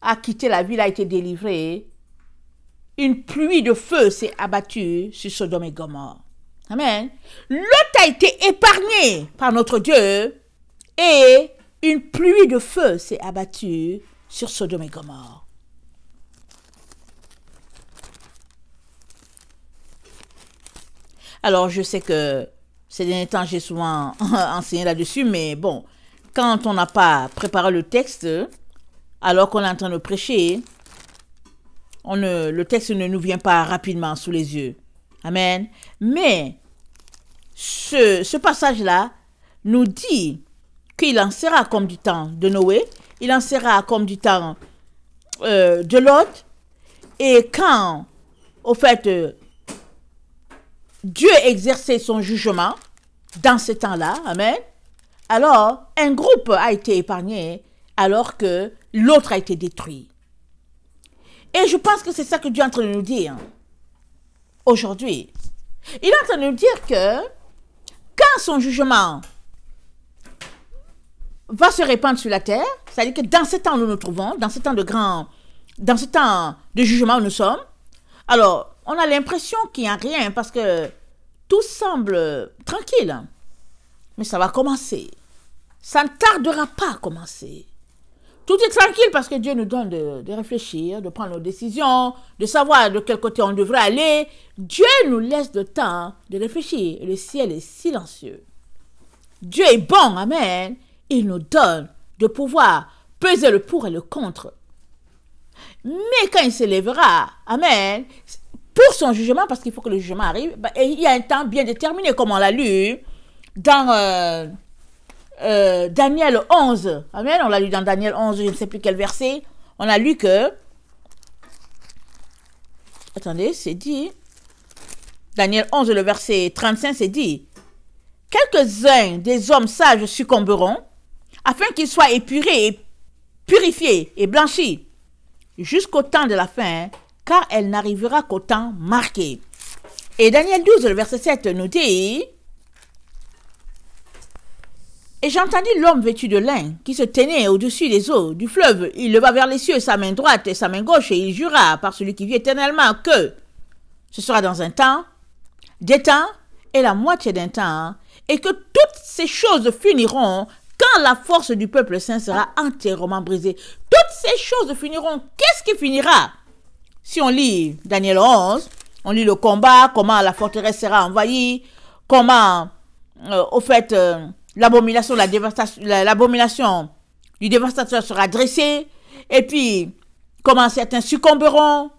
a quitté la ville, a été délivré, une pluie de feu s'est abattue sur Sodome et Gomorrhe. Amen. Lot a été épargné par notre Dieu, et une pluie de feu s'est abattue sur Sodome et Gomorrhe. Alors, je sais que ces derniers temps, j'ai souvent enseigné là-dessus, mais bon, quand on n'a pas préparé le texte, alors qu'on est en train de prêcher, le texte ne nous vient pas rapidement sous les yeux. Amen. Mais ce passage-là nous dit qu'il en sera comme du temps de Noé, il en sera comme du temps de Lot. Et quand, au fait, Dieu exerçait son jugement dans ce temps-là, amen, alors un groupe a été épargné alors que l'autre a été détruit. Et je pense que c'est ça que Dieu est en train de nous dire aujourd'hui. Il est en train de nous dire que quand son jugement va se répandre sur la terre, c'est-à-dire que dans ce temps où nous nous trouvons, dans ce temps de jugement où nous sommes, alors on a l'impression qu'il n'y a rien parce que tout semble tranquille. Mais ça va commencer. Ça ne tardera pas à commencer. Tout est tranquille parce que Dieu nous donne de réfléchir, de prendre nos décisions, de savoir de quel côté on devrait aller. Dieu nous laisse le temps de réfléchir. Et le ciel est silencieux. Dieu est bon, amen. Il nous donne de pouvoir peser le pour et le contre. Mais quand il se lèvera, amen, pour son jugement, parce qu'il faut que le jugement arrive, il y a un temps bien déterminé, comme on l'a lu dans Daniel 11. Amen, on l'a lu dans Daniel 11, je ne sais plus quel verset. On a lu que... Attendez, c'est dit... Daniel 11, le verset 35, c'est dit... Quelques-uns des hommes sages succomberont, afin qu'ils soient épurés, et purifiés et blanchis, jusqu'au temps de la fin, car elle n'arrivera qu'au temps marqué. Et Daniel 12, le verset 7 nous dit... Et j'entendis l'homme vêtu de lin qui se tenait au-dessus des eaux du fleuve. Il leva vers les cieux sa main droite et sa main gauche et il jura par celui qui vit éternellement que ce sera dans un temps, des temps et la moitié d'un temps, et que toutes ces choses finiront quand la force du peuple saint sera entièrement brisée. Toutes ces choses finiront. Qu'est-ce qui finira? Si on lit Daniel 11, on lit le combat, comment la forteresse sera envahie, comment, au fait... l'abomination du dévastateur sera dressée, et puis comment certains succomberont,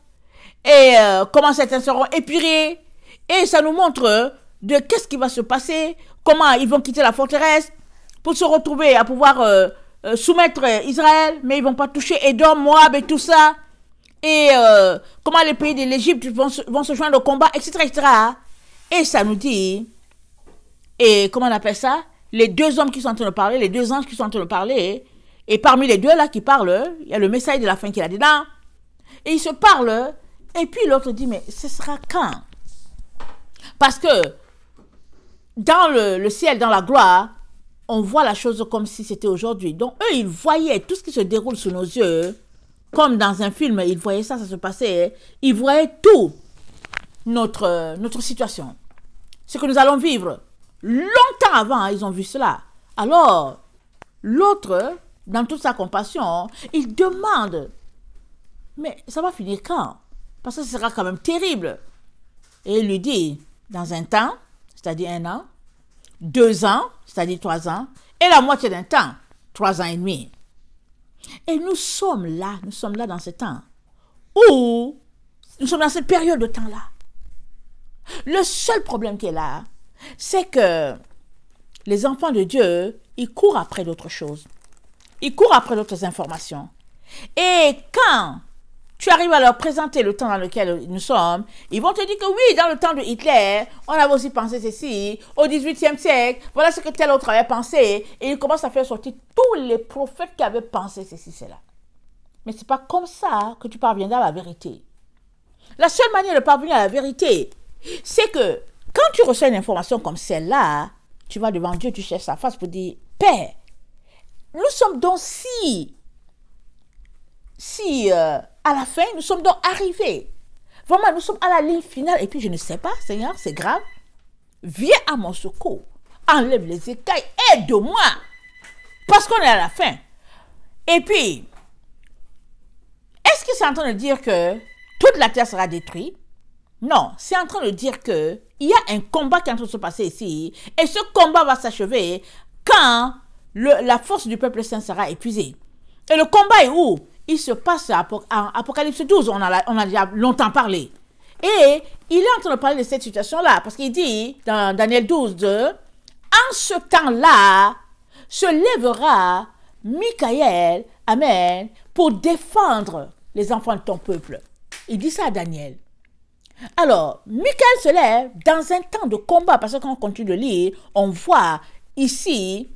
et comment certains seront épurés, et ça nous montre de qu'est-ce qui va se passer, comment ils vont quitter la forteresse pour se retrouver à pouvoir soumettre Israël, mais ils ne vont pas toucher Édom, Moab et tout ça, et comment les pays de l'Égypte vont se joindre au combat, etc., etc. Et ça nous dit, et comment on appelle ça? Les deux hommes qui sont en train de parler, les deux anges qui sont en train de parler, et parmi les deux là qui parlent, il y a le messager de la fin qui est là dedans, et ils se parlent, et puis l'autre dit, mais ce sera quand? Parce que dans le ciel, dans la gloire, on voit la chose comme si c'était aujourd'hui. Donc eux, ils voyaient tout ce qui se déroule sous nos yeux, comme dans un film, ils voyaient ça se passait, ils voyaient tout, notre situation, ce que nous allons vivre. Longtemps avant, ils ont vu cela. Alors, l'autre, dans toute sa compassion, il demande, mais ça va finir quand? Parce que ce sera quand même terrible. Et il lui dit, dans un temps, c'est-à-dire 1 an, 2 ans, c'est-à-dire 3 ans, et la moitié d'un temps, 3 ans et demi. Et nous sommes là dans ce temps, où nous sommes dans cette période de temps-là. Le seul problème qui est là, c'est que les enfants de Dieu, ils courent après d'autres choses. Ils courent après d'autres informations. Et quand tu arrives à leur présenter le temps dans lequel nous sommes, ils vont te dire que oui, dans le temps de Hitler, on avait aussi pensé ceci, au XVIIIe siècle, voilà ce que tel autre avait pensé, et ils commencent à faire sortir tous les prophètes qui avaient pensé ceci, cela. Mais ce n'est pas comme ça que tu parviendras à la vérité. La seule manière de parvenir à la vérité, c'est que quand tu reçois une information comme celle-là, tu vas devant Dieu, tu cherches sa face pour dire, Père, nous sommes donc à la fin, nous sommes donc arrivés. Vraiment, nous sommes à la ligne finale. Et puis, je ne sais pas, Seigneur, c'est grave. Viens à mon secours. Enlève les écailles. Aide-moi. Parce qu'on est à la fin. Et puis, est-ce que c'est en train de dire que toute la terre sera détruite? Non, c'est en train de dire que il y a un combat qui est en train de se passer ici. Et ce combat va s'achever quand la force du peuple saint sera épuisée. Et le combat est où? Il se passe en Apocalypse 12, on a déjà longtemps parlé. Et il est en train de parler de cette situation-là, parce qu'il dit, dans Daniel 12, en ce temps-là, se lèvera Michael, amen, pour défendre les enfants de ton peuple. Il dit ça à Daniel. Alors, Michael se lève dans un temps de combat, parce que quand on continue de lire, on voit ici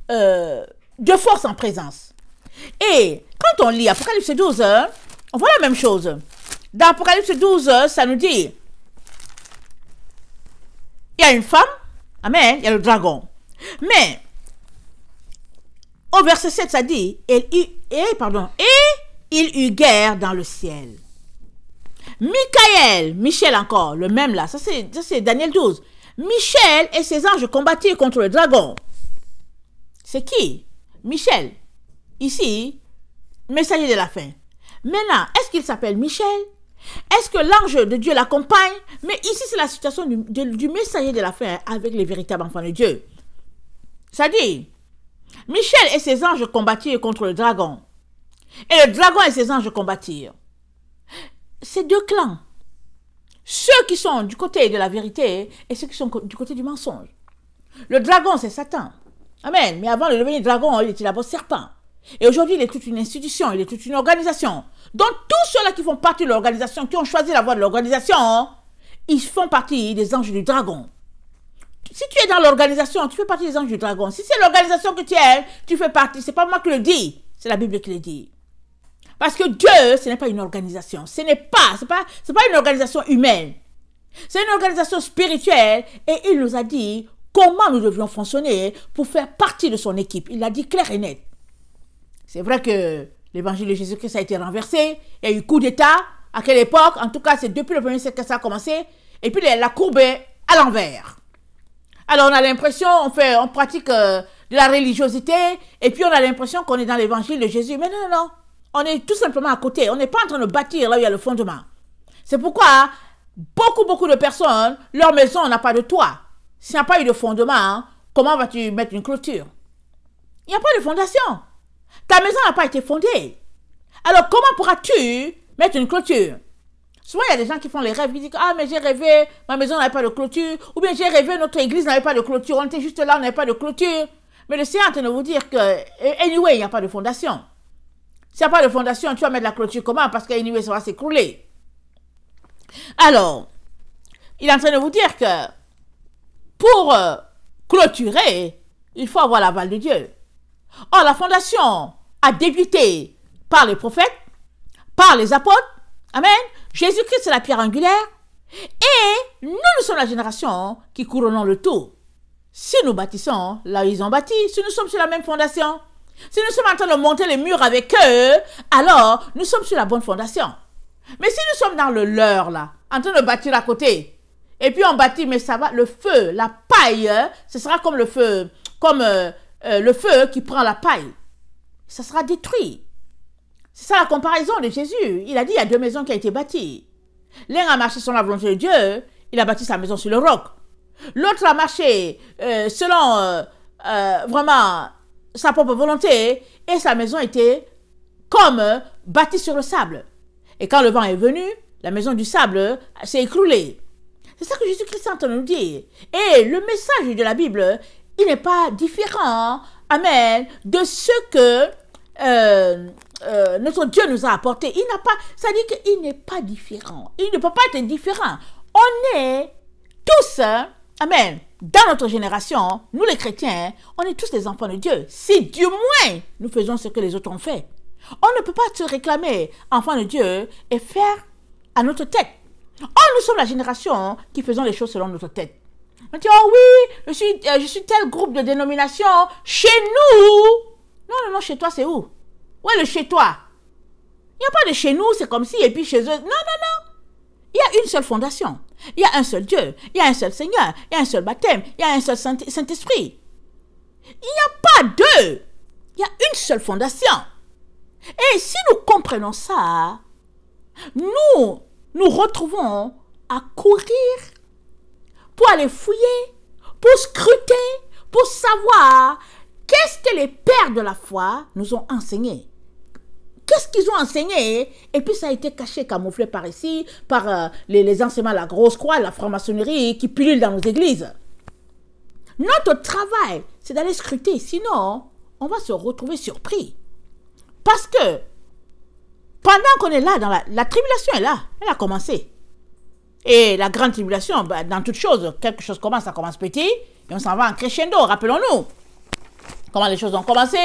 de force en présence. Et quand on lit Apocalypse 12, on voit la même chose. Dans Apocalypse 12, ça nous dit, il y a une femme, amen, il y a le dragon. Mais, au verset 7, ça dit, et il eut guerre dans le ciel. Michel encore, le même là, ça c'est Daniel 12. Michel et ses anges combattirent contre le dragon. C'est qui? Michel. Ici, messager de la fin. Maintenant, est-ce qu'il s'appelle Michel? Est-ce que l'ange de Dieu l'accompagne? Mais ici, c'est la situation du messager de la fin avec les véritables enfants de Dieu. Ça dit, Michel et ses anges combattirent contre le dragon. Et le dragon et ses anges combattirent. C'est deux clans. Ceux qui sont du côté de la vérité et ceux qui sont du côté du mensonge. Le dragon, c'est Satan. Amen. Mais avant de devenir dragon, il était d'abord serpent. Et aujourd'hui, il est toute une institution, il est toute une organisation. Donc, tous ceux-là qui font partie de l'organisation, qui ont choisi la voie de l'organisation, ils font partie des anges du dragon. Si tu es dans l'organisation, tu fais partie des anges du dragon. Si c'est l'organisation que tu es, tu fais partie. C'est pas moi qui le dis, c'est la Bible qui le dit. Parce que Dieu, ce n'est pas une organisation. C'est pas une organisation humaine. C'est une organisation spirituelle et il nous a dit comment nous devions fonctionner pour faire partie de son équipe. Il l'a dit clair et net. C'est vrai que l'évangile de Jésus-Christ a été renversé. Il y a eu coup d'État. À quelle époque? En tout cas, c'est depuis le premier siècle que ça a commencé. Et puis la courbe est à l'envers. Alors on a l'impression, on pratique de la religiosité. Et puis on a l'impression qu'on est dans l'évangile de Jésus. Mais non, non, non. On est tout simplement à côté. On n'est pas en train de bâtir là où il y a le fondement. C'est pourquoi beaucoup de personnes, leur maison n'a pas de toit. S'il n'y a pas eu de fondement, comment vas-tu mettre une clôture? Il n'y a pas de fondation. Ta maison n'a pas été fondée. Alors comment pourras-tu mettre une clôture? Souvent, il y a des gens qui font les rêves, qui disent « Ah, mais j'ai rêvé, ma maison n'avait pas de clôture. » Ou bien « J'ai rêvé, notre église n'avait pas de clôture. On était juste là, on n'avait pas de clôture. » Mais le Seigneur est en train de vous dire que, anyway, il n'y a pas de fondation. S'il n'y a pas de fondation, tu vas mettre la clôture comment? Parce que anyway, ça va s'écrouler. Alors, il est en train de vous dire que pour clôturer, il faut avoir l'aval de Dieu. Or, la fondation a débuté par les prophètes, par les apôtres. Amen. Jésus-Christ, c'est la pierre angulaire. Et nous sommes la génération qui couronnons le tout. Si nous bâtissons là où ils ont bâti, si nous sommes sur la même fondation, si nous sommes en train de monter les murs avec eux, alors nous sommes sur la bonne fondation. Mais si nous sommes dans le leur, là, en train de bâtir à côté, et puis on bâtit, mais ça va, le feu, la paille, ce sera comme le feu qui prend la paille. Ça sera détruit. C'est ça la comparaison de Jésus. Il a dit, il y a deux maisons qui ont été bâties. L'un a marché selon la volonté de Dieu, il a bâti sa maison sur le roc. L'autre a marché selon vraiment sa propre volonté, et sa maison était comme bâtie sur le sable. Et quand le vent est venu, la maison du sable s'est écroulée. C'est ça que Jésus-Christ est en train de nous dire. Et le message de la Bible, il n'est pas différent, amen, de ce que notre Dieu nous a apporté. Il n'a pas, ça dit qu'il n'est pas différent. Il ne peut pas être différent. On est tous, amen, dans notre génération, nous les chrétiens, on est tous des enfants de Dieu. Si du moins nous faisons ce que les autres ont fait. On ne peut pas se réclamer enfants de Dieu et faire à notre tête. Oh, nous sommes la génération qui faisons les choses selon notre tête. On dit, oh oui, je suis tel groupe de dénomination. Chez nous. Non, non, non, chez toi, c'est où? Où est le chez toi? Il n'y a pas de chez nous, c'est comme si, et puis chez eux. Non, non, non. Il y a une seule fondation. Il y a un seul Dieu. Il y a un seul Seigneur. Il y a un seul baptême. Il y a un seul Saint-Esprit. Il n'y a pas deux. Il y a une seule fondation. Et si nous comprenons ça, nous retrouvons à courir pour aller fouiller, pour scruter, pour savoir qu'est-ce que les pères de la foi nous ont enseigné. Qu'est-ce qu'ils ont enseigné? Et puis ça a été caché, camouflé par ici, par les enseignements de la grosse croix, la franc-maçonnerie qui pullule dans nos églises. Notre travail, c'est d'aller scruter. Sinon, on va se retrouver surpris. Parce que pendant qu'on est là, la tribulation est là, elle a commencé. Et la grande tribulation, bah, dans toute chose, quelque chose commence, ça commence petit, et on s'en va en crescendo, rappelons-nous. Comment les choses ont commencé,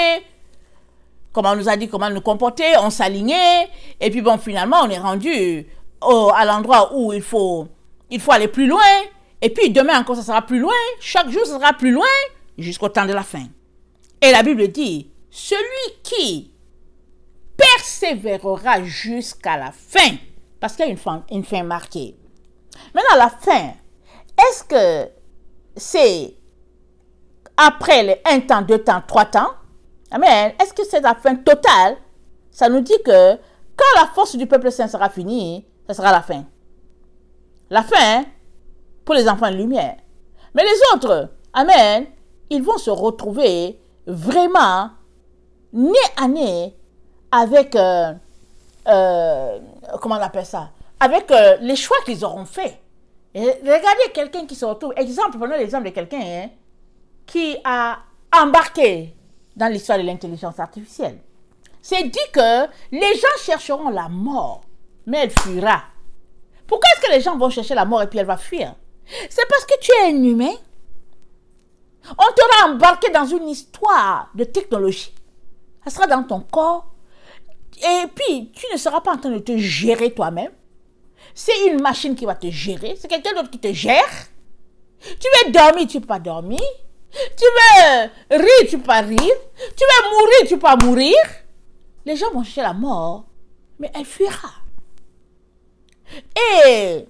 comment on nous a dit comment nous comporter, on s'alignait, et puis bon, finalement, on est rendu à l'endroit où il faut aller plus loin, et puis demain encore, ça sera plus loin, chaque jour, ça sera plus loin, jusqu'au temps de la fin. Et la Bible dit, celui qui persévérera jusqu'à la fin, parce qu'il y a une fin marquée. Maintenant, la fin, est-ce que c'est après les 1 temps, 2 temps, 3 temps? Amen. Est-ce que c'est la fin totale? Ça nous dit que quand la force du peuple saint sera finie, ça sera la fin. La fin pour les enfants de lumière. Mais les autres, amen, ils vont se retrouver vraiment nez à nez avec, comment on appelle ça? Avec les choix qu'ils auront faits. Et regardez quelqu'un qui se retrouve, prenons l'exemple de quelqu'un qui a embarqué dans l'histoire de l'intelligence artificielle. C'est dit que les gens chercheront la mort, mais elle fuira. Pourquoi est-ce que les gens vont chercher la mort et puis elle va fuir? C'est parce que tu es un humain. On t'aura embarqué dans une histoire de technologie. Ça sera dans ton corps. Et puis, tu ne seras pas en train de te gérer toi-même. C'est une machine qui va te gérer. C'est quelqu'un d'autre qui te gère. Tu veux dormir, tu ne peux pas dormir. Tu veux rire, tu ne peux pas rire. Tu veux mourir, tu ne peux pas mourir. Les gens vont chercher la mort, mais elle fuira. Et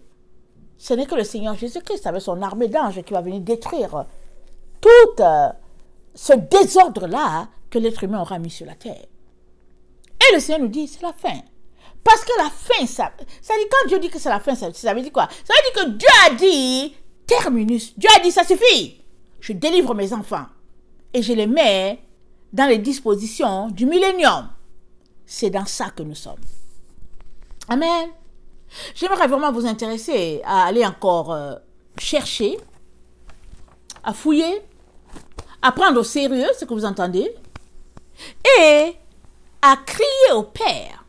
ce n'est que le Seigneur Jésus-Christ avec son armée d'anges qui va venir détruire tout ce désordre-là que l'être humain aura mis sur la terre. Et le Seigneur nous dit, c'est la fin. Parce que la fin, ça dit, quand Dieu dit que c'est la fin, ça veut dire quoi? Ça veut dire que Dieu a dit, terminus. Dieu a dit, ça suffit. Je délivre mes enfants. Et je les mets dans les dispositions du millénium. C'est dans ça que nous sommes. Amen. J'aimerais vraiment vous intéresser à aller encore chercher, à fouiller, à prendre au sérieux ce que vous entendez et à crier au Père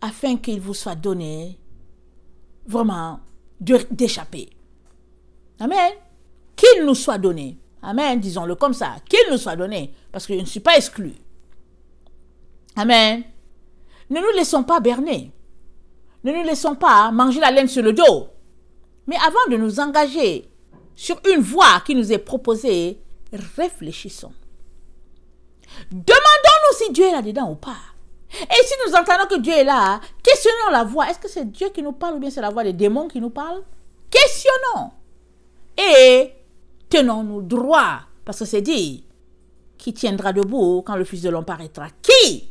afin qu'il vous soit donné vraiment d'échapper. Amen. Qu'il nous soit donné. Amen. Disons-le comme ça. Qu'il nous soit donné. Parce que je ne suis pas exclu. Amen. Ne nous laissons pas berner. Ne nous laissons pas manger la laine sur le dos. Mais avant de nous engager sur une voie qui nous est proposée, réfléchissons. Demandons-nous si Dieu est là-dedans ou pas. Et si nous entendons que Dieu est là, questionnons la voix. Est-ce que c'est Dieu qui nous parle ou bien c'est la voix des démons qui nous parle? Questionnons. Et tenons-nous droit. Parce que c'est dit, qui tiendra debout quand le Fils de l'homme paraîtra? Qui?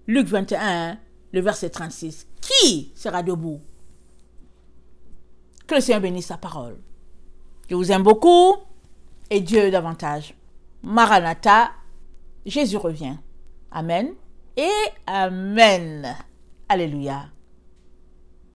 Luc 21, le verset 36. Qui sera debout? Que le Seigneur bénisse sa parole. Je vous aime beaucoup et Dieu davantage. Maranatha, Jésus revient. Amen et Amen. Alléluia.